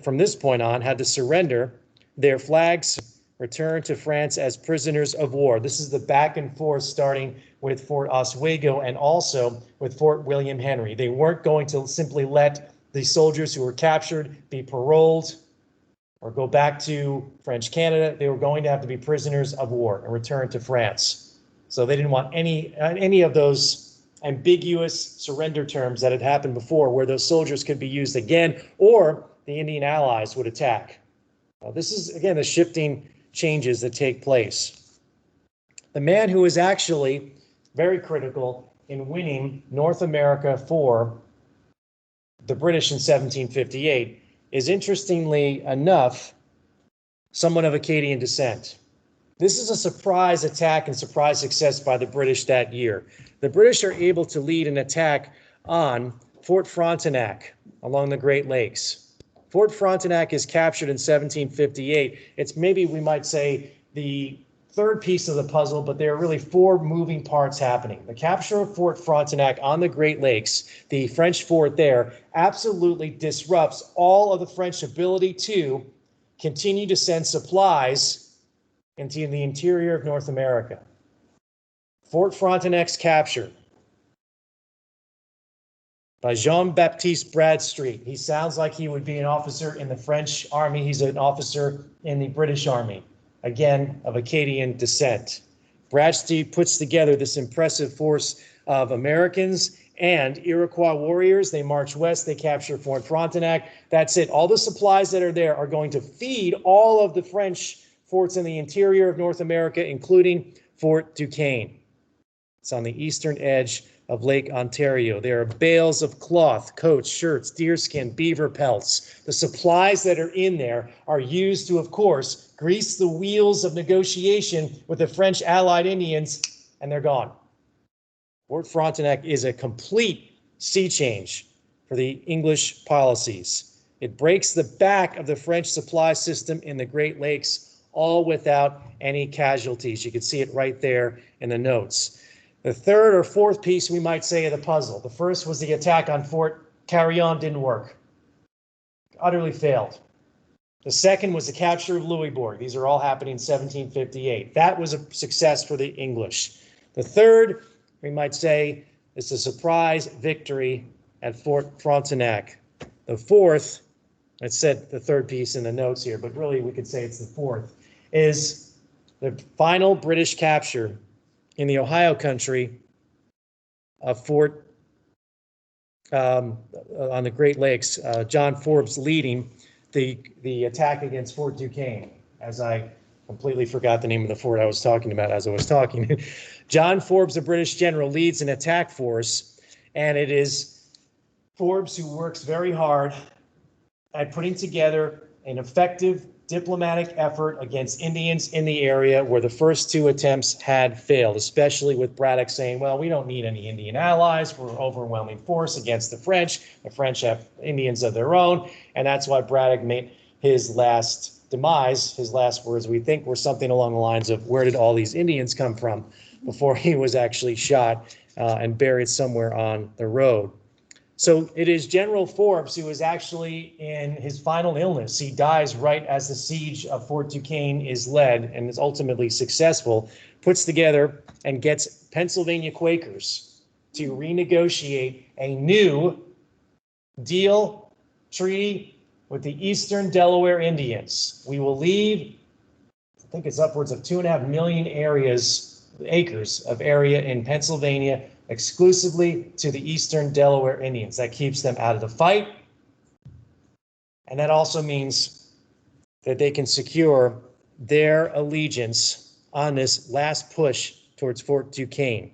from this point on, had to surrender their flags, returned to France as prisoners of war. This is the back and forth starting with Fort Oswego and also with Fort William Henry. They weren't going to simply let the soldiers who were captured be paroled or go back to French Canada. They were going to have to be prisoners of war and return to France. So they didn't want any of those ambiguous surrender terms that had happened before, where those soldiers could be used again or the Indian allies would attack. Now, this is, again, the shifting changes that take place. The man who is actually very critical in winning North America for the British in 1758 is, interestingly enough, someone of Acadian descent. This is a surprise attack and surprise success by the British that year. The British are able to lead an attack on Fort Frontenac along the Great Lakes. Fort Frontenac is captured in 1758. It's maybe, we might say, the third piece of the puzzle, but there are really four moving parts happening. The capture of Fort Frontenac on the Great Lakes, the French fort there, absolutely disrupts all of the French ability to continue to send supplies into the interior of North America. Fort Frontenac's capture by Jean-Baptiste Bradstreet. He sounds like he would be an officer in the French army. He's an officer in the British army, again, of Acadian descent. Bradstreet puts together this impressive force of Americans and Iroquois warriors. They march west, they capture Fort Frontenac. That's it. All the supplies that are there are going to feed all of the French forts in the interior of North America, including Fort Duquesne. It's on the eastern edge of Lake Ontario. There are bales of cloth, coats, shirts, deerskin, beaver pelts. The supplies that are in there are used to, of course, grease the wheels of negotiation with the French allied Indians, and they're gone. Fort Frontenac is a complete sea change for the English policies. It breaks the back of the French supply system in the Great Lakes, all without any casualties. You can see it right there in the notes. The third or fourth piece, we might say, of the puzzle. The first was the attack on Fort Carillon, didn't work. Utterly failed. The second was the capture of Louisbourg. These are all happening in 1758. That was a success for the English. The third, we might say, is the surprise victory at Fort Frontenac. The fourth, it said the third piece in the notes here, but really we could say it's the fourth, is the final British capture in the Ohio country of Fort on the Great Lakes. John Forbes leading the attack against Fort Duquesne, as I completely forgot the name of the fort I was talking about as I was talking. John Forbes, the British general, leads an attack force, and it is Forbes who works very hard at putting together an effective diplomatic effort against Indians in the area where the first two attempts had failed, especially with Braddock saying, well, we don't need any Indian allies. We're an overwhelming force against the French. The French have Indians of their own. And that's why Braddock made his last demise, his last words, we think, were something along the lines of, where did all these Indians come from, before he was actually shot and buried somewhere on the road. So it is General Forbes who is actually in his final illness. He dies right as the siege of Fort Duquesne is led and is ultimately successful, puts together and gets Pennsylvania Quakers to renegotiate a new deal, treaty with the Eastern Delaware Indians. We will leave, I think it's upwards of 2.5 million acres of area in Pennsylvania exclusively to the Eastern Delaware Indians. That keeps them out of the fight. And that also means that they can secure their allegiance on this last push towards Fort Duquesne.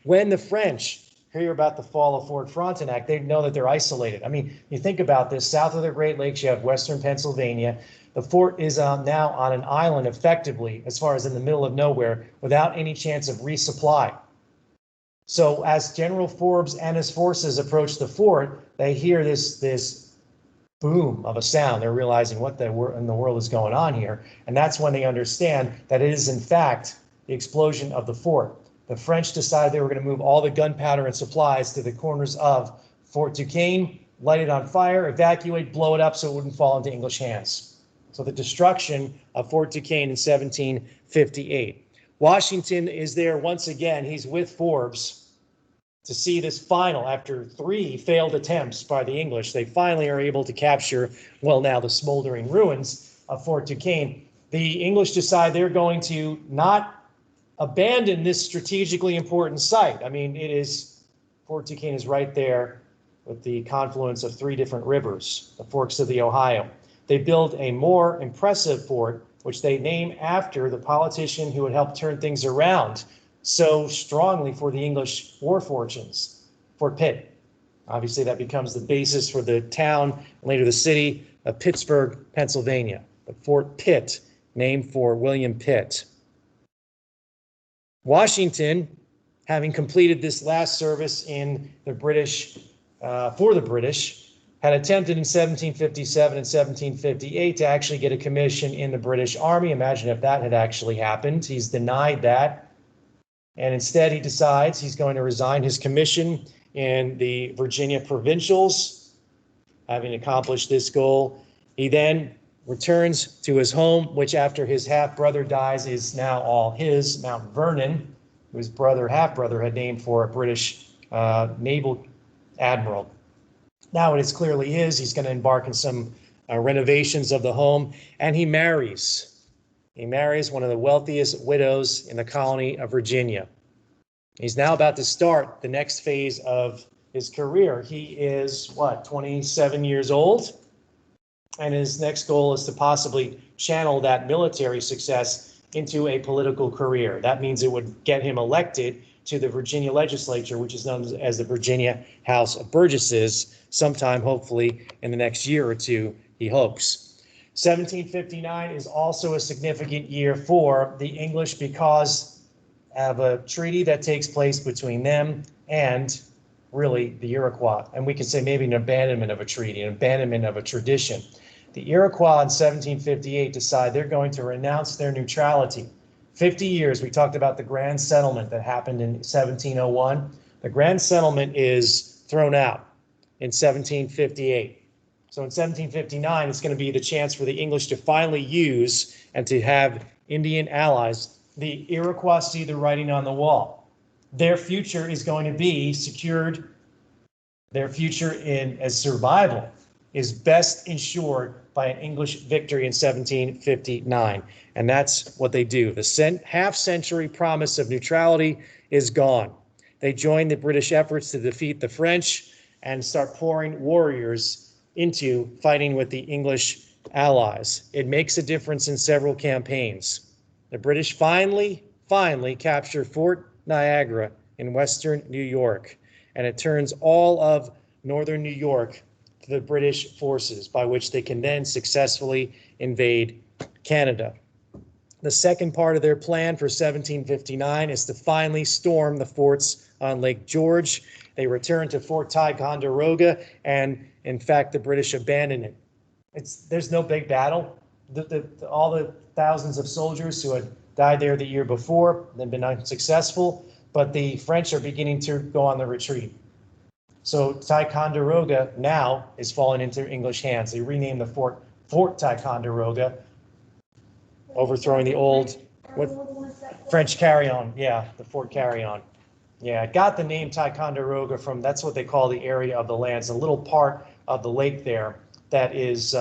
When the French hear about the fall of Fort Frontenac, they know that they're isolated. I mean, you think about this, south of the Great Lakes, you have Western Pennsylvania. The fort is now on an island effectively, as far as in the middle of nowhere, without any chance of resupply. So as General Forbes and his forces approach the fort, they hear this boom of a sound. They're realizing what in the world is going on here. And that's when they understand that it is in fact the explosion of the fort. The French decided they were going to move all the gunpowder and supplies to the corners of Fort Duquesne, light it on fire, evacuate, blow it up so it wouldn't fall into English hands. So the destruction of Fort Duquesne in 1758. Washington is there once again. He's with Forbes to see this final, after 3 failed attempts by the English. They finally are able to capture, well, now the smoldering ruins of Fort Duquesne. The English decide they're going to not abandon this strategically important site. I mean, Fort Duquesne is right there with the confluence of 3 different rivers, the forks of the Ohio. They build a more impressive fort, which they name after the politician who had helped turn things around so strongly for the English war fortunes, Fort Pitt. Obviously, that becomes the basis for the town and later the city of Pittsburgh, Pennsylvania. But Fort Pitt, named for William Pitt. Washington, having completed this last service in the British, for the British, had attempted in 1757 and 1758 to actually get a commission in the British Army. Imagine if that had actually happened. He's denied that. And instead, he decides he's going to resign his commission in the Virginia Provincials. Having accomplished this goal, he then returns to his home, which after his half-brother dies is now all his, Mount Vernon, whose half-brother had named for a British naval admiral. Now it is clearly his. He's going to embark in some renovations of the home, and he marries. He marries one of the wealthiest widows in the colony of Virginia. He's now about to start the next phase of his career. He is, 27 years old? And his next goal is to possibly channel that military success into a political career. That means it would get him elected to the Virginia legislature, which is known as the Virginia House of Burgesses, sometime hopefully in the next year or two, he hopes. 1759 is also a significant year for the English because of a treaty that takes place between them and really the Iroquois. And we could say maybe an abandonment of a treaty, an abandonment of a tradition. The Iroquois in 1758 decide they're going to renounce their neutrality. 50 years, we talked about the Grand Settlement that happened in 1701. The Grand Settlement is thrown out in 1758. So in 1759, it's going to be the chance for the English to finally use and to have Indian allies. The Iroquois see the writing on the wall. Their future is going to be secured. Their future as survival is best ensured by an English victory in 1759. And that's what they do. The half-century promise of neutrality is gone. They join the British efforts to defeat the French and start pouring warriors into fighting with the English allies. It makes a difference in several campaigns. The British finally capture Fort Niagara in western New York, and it turns all of northern New York to the British forces, by which they can then successfully invade Canada. The second part of their plan for 1759 is to finally storm the forts on Lake George. They return to Fort Ticonderoga, and in fact, the British abandon it. There's no big battle. All the thousands of soldiers who had died there the year before have been unsuccessful, but the French are beginning to go on the retreat. So Ticonderoga now is falling into English hands. They renamed the Fort Ticonderoga, overthrowing the old French Carillon. Yeah, the Fort Carillon. Yeah, it got the name Ticonderoga from, that's what they call the area of the lands, a little part of the lake there that is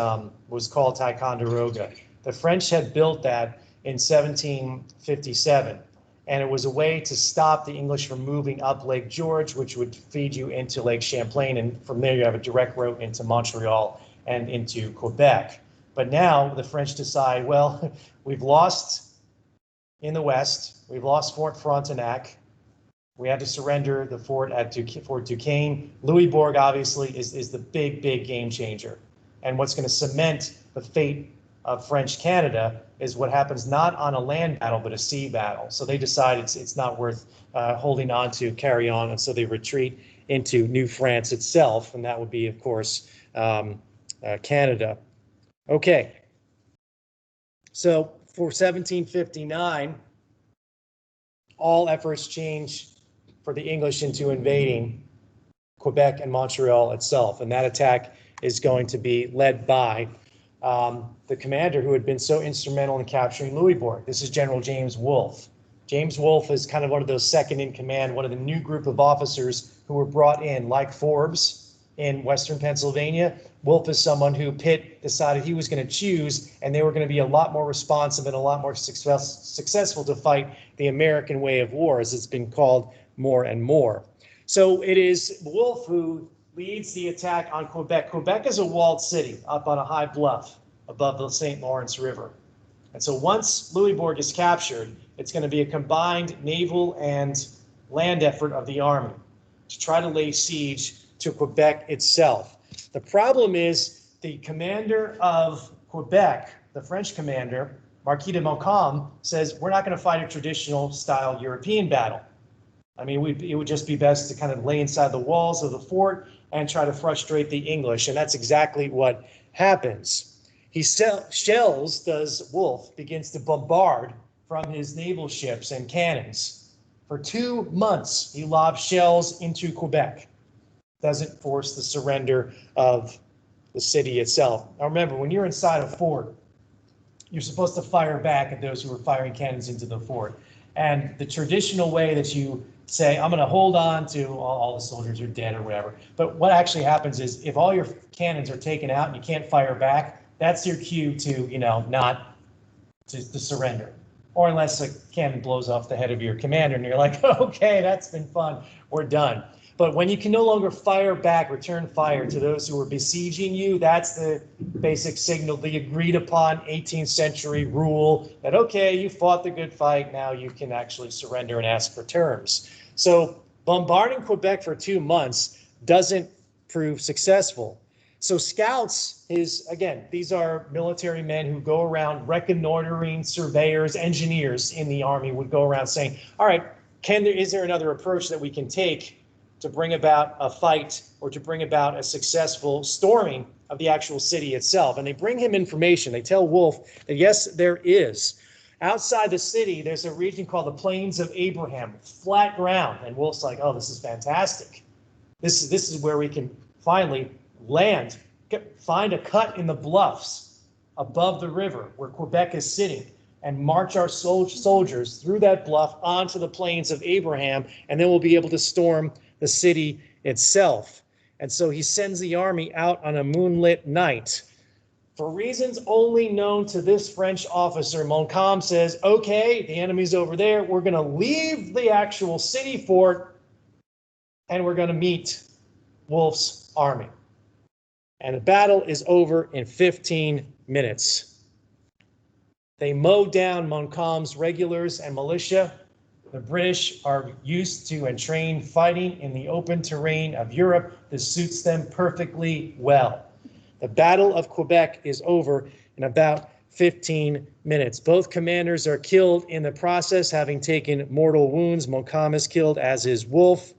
was called Ticonderoga. The French had built that in 1757, and it was a way to stop the English from moving up Lake George, which would feed you into Lake Champlain, and from there you have a direct route into Montreal and into Quebec. But now the French decide, well, we've lost in the west, we've lost Fort Frontenac, we had to surrender the fort at Fort Duquesne. Louisbourg, obviously, is the big game changer. And what's going to cement the fate of French Canada is what happens not on a land battle, but a sea battle. So they decide it's not worth holding on to, carry on, and so they retreat into New France itself, and that would be, of course, Canada. Okay. So for 1759, all efforts change for the English into invading Quebec and Montreal itself. And that attack is going to be led by the commander who had been so instrumental in capturing Louisbourg. This is General James Wolfe. James Wolfe is kind of one of those second in command, one of the new group of officers who were brought in, like Forbes in Western Pennsylvania. Wolfe is someone who Pitt decided he was going to choose, and they were going to be a lot more responsive and a lot more successful to fight the American way of war, as it's been called more and more. So it is Wolfe who leads the attack on Quebec. Quebec is a walled city up on a high bluff above the St. Lawrence River. And so once Louisbourg is captured, it's going to be a combined naval and land effort of the Army to try to lay siege to Quebec itself. The problem is the commander of Quebec, the French commander, Marquis de Montcalm, says we're not going to fight a traditional style European battle. I mean, it would just be best to kind of lay inside the walls of the fort and try to frustrate the English. And that's exactly what happens. Wolfe begins to bombard from his naval ships and cannons. For 2 months, he lobs shells into Quebec. Doesn't force the surrender of the city itself. Now remember, when you're inside a fort, you're supposed to fire back at those who are firing cannons into the fort. And the traditional way that you say, I'm going to hold on to all the soldiers are dead or whatever. But what actually happens is if all your cannons are taken out and you can't fire back, that's your cue to, not to surrender. Or unless a cannon blows off the head of your commander and you're like, okay, that's been fun, we're done. But when you can no longer fire back, return fire to those who are besieging you, that's the basic signal, the agreed upon 18th century rule that, okay, you fought the good fight, now you can actually surrender and ask for terms. So bombarding Quebec for 2 months doesn't prove successful. So scouts these are military men who go around reconnoitering, surveyors, engineers in the Army would go around saying, all right, is there another approach that we can take to bring about a fight or to bring about a successful storming of the actual city itself? And they bring him information. They tell Wolfe that yes, there is. Outside the city, there's a region called the Plains of Abraham, flat ground. And Wolfe's like, oh, this is fantastic. This is where we can finally land, find a cut in the bluffs above the river where Quebec is sitting, and march our soldiers through that bluff onto the Plains of Abraham, and then we'll be able to storm the city itself. And so he sends the army out on a moonlit night. For reasons only known to this French officer, Montcalm says, okay, the enemy's over there. We're going to leave the actual city fort and we're going to meet Wolfe's army. And the battle is over in 15 minutes. They mow down Montcalm's regulars and militia. The British are used to and trained fighting in the open terrain of Europe. This suits them perfectly well. The Battle of Quebec is over in about 15 minutes. Both commanders are killed in the process, having taken mortal wounds. Montcalm is killed, as is Wolfe.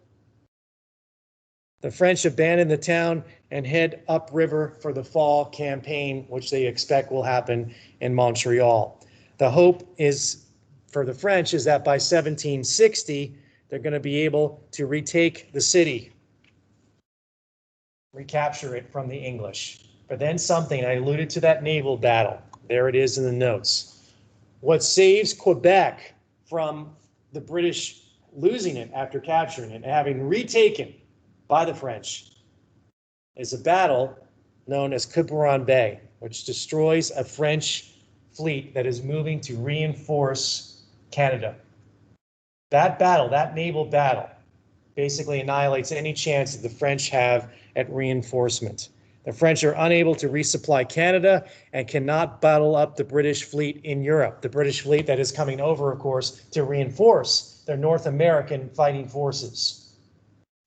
The French abandon the town and head upriver for the fall campaign, which they expect will happen in Montreal. The hope is for the French is that by 1760, they're going to be able to retake the city. recapture it from the English. But then something, I alluded to that naval battle. There it is in the notes. What saves Quebec from the British losing it after capturing it and having retaken by the French is a battle known as Quiberon Bay, which destroys a French fleet that is moving to reinforce Canada. That battle, that naval battle, basically annihilates any chance that the French have at reinforcement. The French are unable to resupply Canada and cannot battle up the British fleet in Europe. The British fleet that is coming over, of course, to reinforce their North American fighting forces.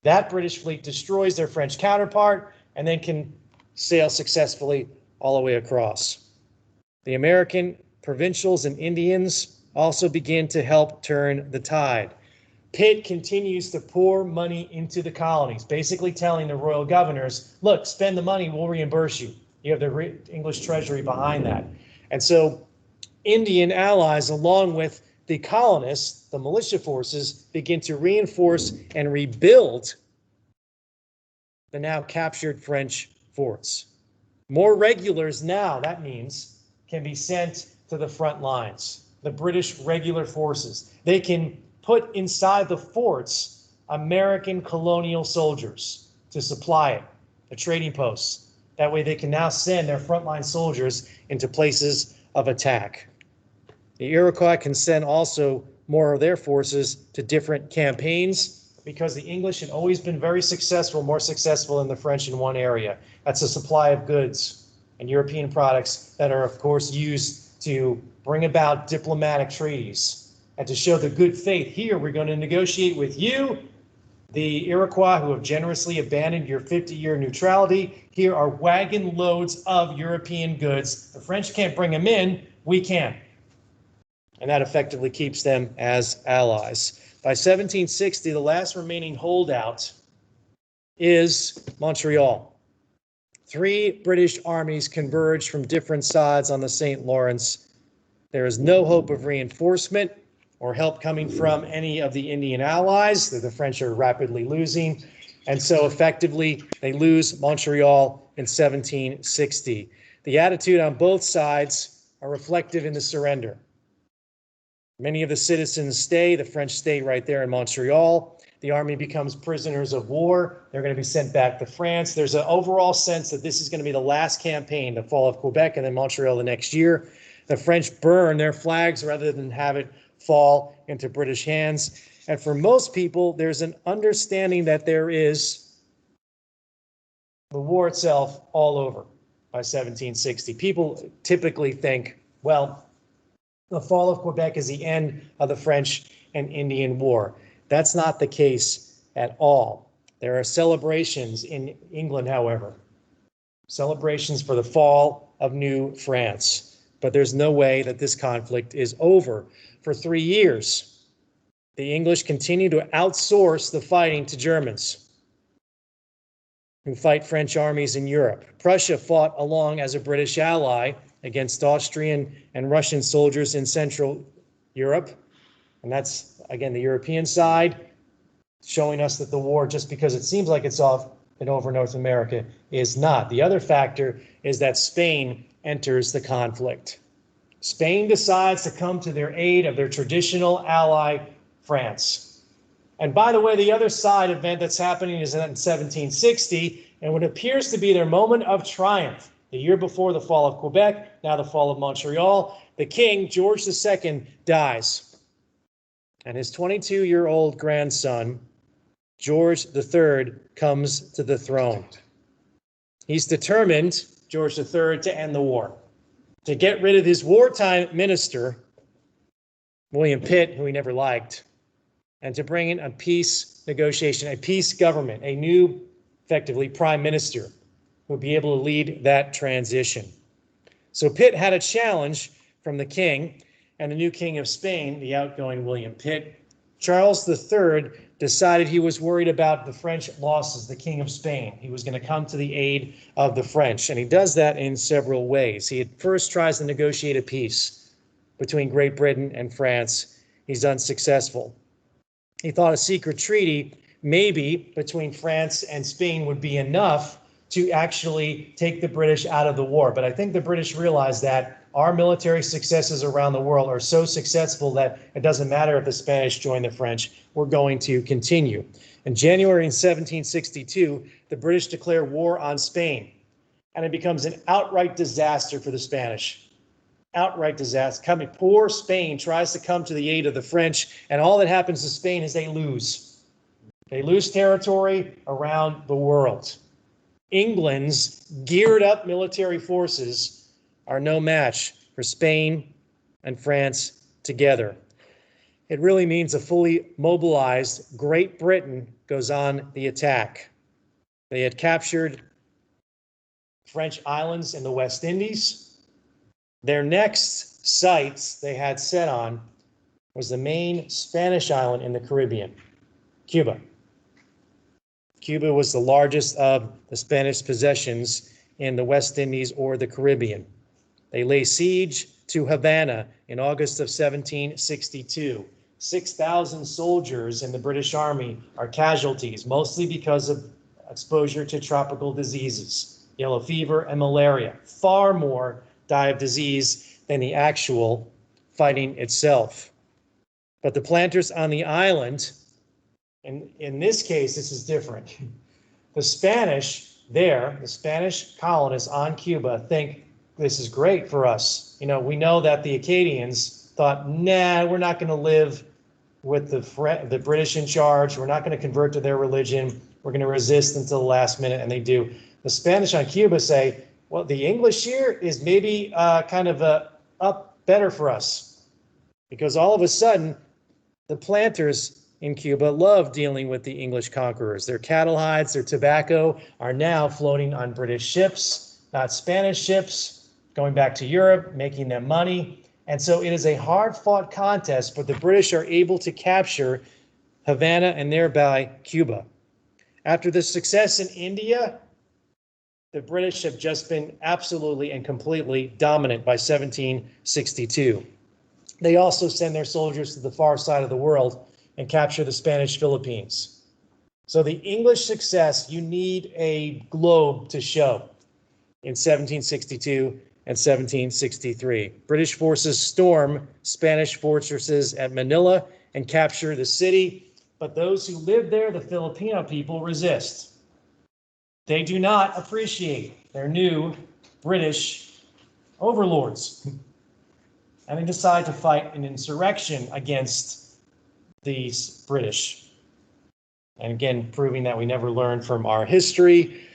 That British fleet destroys their French counterpart and then can sail successfully all the way across. The American provincials and Indians also begin to help turn the tide. Pitt continues to pour money into the colonies, basically telling the royal governors, look, spend the money, we'll reimburse you. You have the English treasury behind that. And so Indian allies, along with the colonists, the militia forces, begin to reinforce and rebuild the now captured French forts. More regulars now, that means, can be sent to the front lines, the British regular forces. They can put inside the forts American colonial soldiers to supply it, the trading posts. That way they can now send their frontline soldiers into places of attack. The Iroquois can send also more of their forces to different campaigns because the English had always been very successful, more successful than the French in one area. That's a supply of goods and European products that are, of course, used to bring about diplomatic treaties and to show the good faith. Here, we're going to negotiate with you, the Iroquois, who have generously abandoned your 50-year neutrality. Here are wagon loads of European goods. The French can't bring them in, we can. And that effectively keeps them as allies. By 1760, the last remaining holdout is Montreal. 3 British armies converge from different sides on the St. Lawrence. There is no hope of reinforcement or help coming from any of the Indian allies that the French are rapidly losing. And so effectively, they lose Montreal in 1760. The attitude on both sides are reflective in the surrender. Many of the citizens stay. The French stay right there in Montreal. The army becomes prisoners of war. They're going to be sent back to France. There's an overall sense that this is going to be the last campaign, the fall of Quebec and then Montreal the next year. The French burn their flags rather than have it fall into British hands. And for most people, there's an understanding that there is the war itself all over by 1760. People typically think, well, the fall of Quebec is the end of the French and Indian War. That's not the case at all. There are celebrations in England, however, celebrations for the fall of New France. But there's no way that this conflict is over. For 3 years, the English continue to outsource the fighting to Germans who fight French armies in Europe. Prussia fought along as a British ally against Austrian and Russian soldiers in Central Europe. And that's, again, the European side, showing us that the war, just because it seems like it's off and over North America, is not. The other factor is that Spain enters the conflict. Spain decides to come to their aid of their traditional ally, France. And by the way, the other side event that's happening is in 1760, and what appears to be their moment of triumph. The year before the fall of Quebec, now the fall of Montreal, the king, George II, dies. And his 22-year-old grandson, George III, comes to the throne. He's determined, George III, to end the war, to get rid of his wartime minister, William Pitt, who he never liked, and to bring in a peace negotiation, a peace government, a new, effectively, prime minister who would be able to lead that transition. So Pitt had a challenge from the king and the new king of Spain, the outgoing William Pitt. Charles III decided he was worried about the French losses, the king of Spain. He was going to come to the aid of the French, and he does that in several ways. He first tries to negotiate a peace between Great Britain and France. He's unsuccessful. He thought a secret treaty, maybe between France and Spain, would be enough to actually take the British out of the war. But I think the British realized that our military successes around the world are so successful that it doesn't matter if the Spanish join the French, we're going to continue. In January in 1762, the British declare war on Spain, and it becomes an outright disaster for the Spanish. Outright disaster. Poor Spain tries to come to the aid of the French, and all that happens to Spain is they lose. They lose territory around the world. England's geared up military forces are no match for Spain and France together. It really means a fully mobilized Great Britain goes on the attack. They had captured French islands in the West Indies. Their next sights they had set on was the main Spanish island in the Caribbean, Cuba. Cuba was the largest of the Spanish possessions in the West Indies or the Caribbean. They lay siege to Havana in August of 1762. 6,000 soldiers in the British Army are casualties, mostly because of exposure to tropical diseases, yellow fever and malaria. Far more die of disease than the actual fighting itself. But the planters on the island, and in this case, this is different. The Spanish there, the Spanish colonists on Cuba think this is great for us. You know, we know that the Acadians thought, nah, we're not going to live with the British in charge. We're not going to convert to their religion. We're going to resist until the last minute, and they do. The Spanish on Cuba say, well, the English here is maybe kind of up better for us, because all of a sudden, the planters in Cuba love dealing with the English conquerors. Their cattle hides, their tobacco are now floating on British ships, not Spanish ships, going back to Europe, making them money. And so it is a hard-fought contest, but the British are able to capture Havana and thereby Cuba. After the success in India, the British have just been absolutely and completely dominant by 1762. They also send their soldiers to the far side of the world and capture the Spanish Philippines. So the English success, you need a globe to show in 1762 and 1763. British forces storm Spanish fortresses at Manila and capture the city, but those who live there, the Filipino people, resist. They do not appreciate their new British overlords, and they decide to fight an insurrection against these British. And again, proving that we never learned from our history,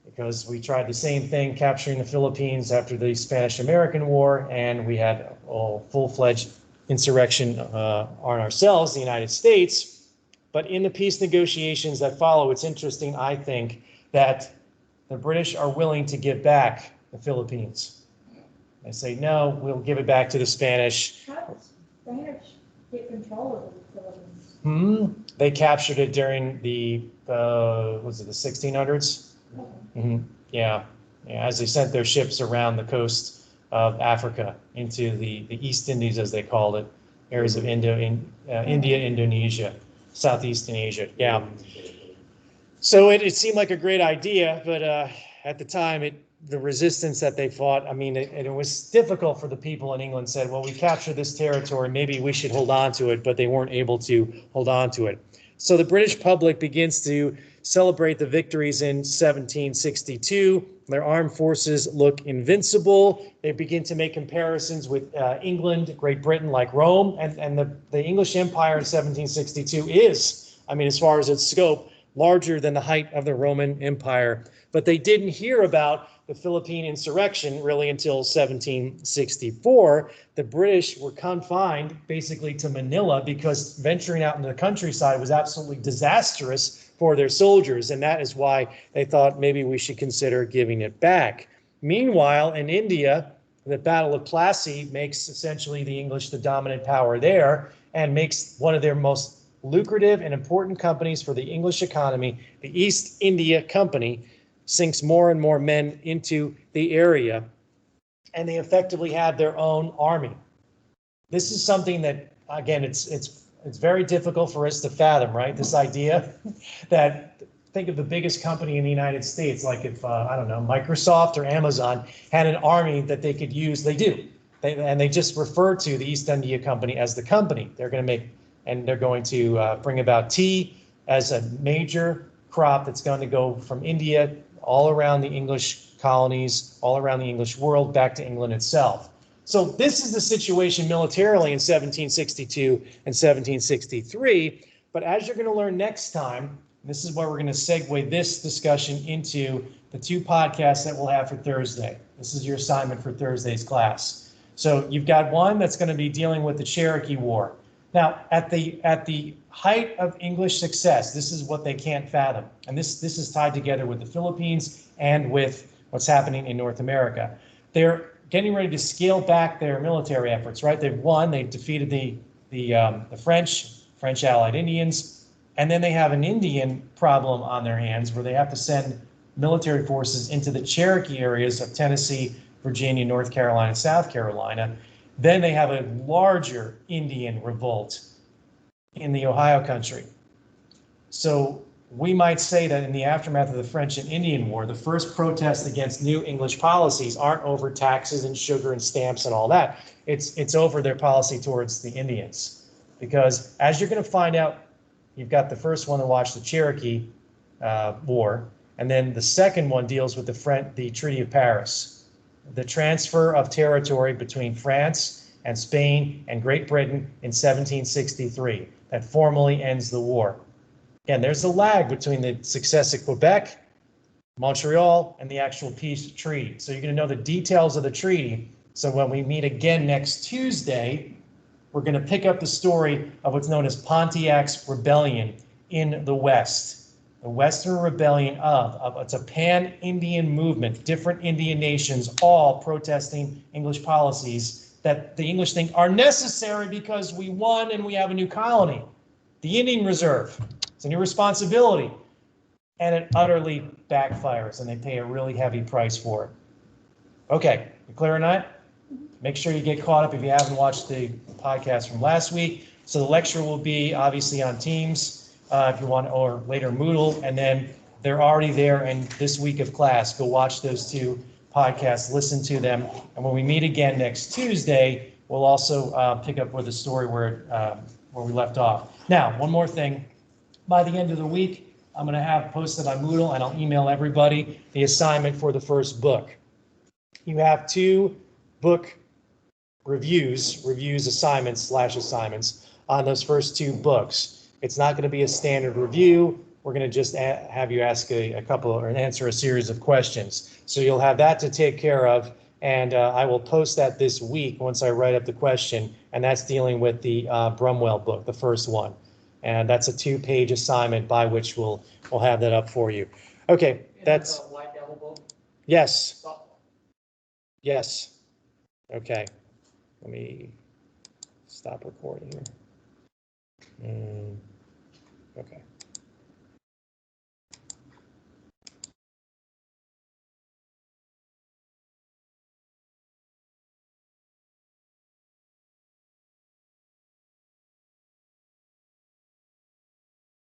because we tried the same thing capturing the Philippines after the Spanish-American War, and we had a full-fledged insurrection on ourselves, the United States. But in the peace negotiations that follow, it's interesting, I think, that the British are willing to give back the Philippines. They say, no, we'll give it back to the Spanish. How did Spanish get control of the Philippines? They captured it during the, was it the 1600s? Yeah, as they sent their ships around the coast of Africa into the East Indies, as they called it, areas of India, Indonesia, Southeastern Asia. Yeah. So it seemed like a great idea, but at the time, the resistance that they fought, I mean, it was difficult for the people in England. Said, well, we captured this territory, maybe we should hold on to it, but they weren't able to hold on to it. So the British public begins to celebrate the victories in 1762. Their armed forces look invincible. They begin to make comparisons with England, Great Britain, like Rome, and the English Empire in 1762 is, I mean, as far as its scope, larger than the height of the Roman Empire. But they didn't hear about the Philippine insurrection really until 1764. The British were confined basically to Manila because venturing out into the countryside was absolutely disastrous for their soldiers, and that is why they thought maybe we should consider giving it back. Meanwhile, in India, the Battle of Plassey makes essentially the English the dominant power there and makes one of their most lucrative and important companies for the English economy, the East India Company, sinks more and more men into the area, and they effectively have their own army. This is something that, again, it's very difficult for us to fathom, right? This idea that think of the biggest company in the United States, like if, I don't know, Microsoft or Amazon had an army that they could use, they do. And they just refer to the East India Company as the company. They're going to make, and they're going to bring about tea as a major crop that's going to go from India all around the English colonies, all around the English world, back to England itself. So this is the situation militarily in 1762 and 1763. But as you're going to learn next time, this is where we're going to segue this discussion into the two podcasts that we'll have for Thursday. This is your assignment for Thursday's class. So you've got one that's going to be dealing with the Cherokee War. Now, at the height of English success, this is what they can't fathom. And this is tied together with the Philippines and with what's happening in North America. They're getting ready to scale back their military efforts, right? They've won, they've defeated the French allied Indians, and then they have an Indian problem on their hands where they have to send military forces into the Cherokee areas of Tennessee, Virginia, North Carolina, and South Carolina. Then they have a larger Indian revolt in the Ohio country. So we might say that in the aftermath of the French and Indian War, the first protests against new English policies aren't over taxes and sugar and stamps and all that. It's over their policy towards the Indians. Because as you're going to find out, you've got the first one to watch the Cherokee War, and then the second one deals with the Treaty of Paris, the transfer of territory between France and Spain and Great Britain in 1763 that formally ends the war. Again, there's a lag between the success at Quebec, Montreal, and the actual peace treaty. So you're going to know the details of the treaty. So when we meet again next Tuesday, we're going to pick up the story of what's known as Pontiac's Rebellion in the West. The Western Rebellion it's a pan-Indian movement, different Indian nations all protesting English policies that the English think are necessary because we won and we have a new colony. The Indian Reserve. It's a new responsibility, and it utterly backfires, and they pay a really heavy price for it. Okay, you clear or not? Make sure you get caught up if you haven't watched the podcast from last week. So the lecture will be obviously on Teams, if you want, or later Moodle, and then they're already there in this week of class. Go watch those two podcasts, listen to them, and when we meet again next Tuesday, we'll also pick up with the story where we left off. Now, one more thing. By the end of the week, I'm going to have posted on Moodle, and I'll email everybody the assignment for the first book. You have 2 book reviews assignments on those first 2 books. It's not going to be a standard review. We're going to just have you ask a couple or answer a series of questions. So you'll have that to take care of, and I will post that this week once I write up the question, and that's dealing with the Brumwell book, the first one. And that's a 2-page assignment by which we'll have that up for you. Okay, that's. White Devil book? Yes. Yes. Okay. Let me stop recording here. Okay.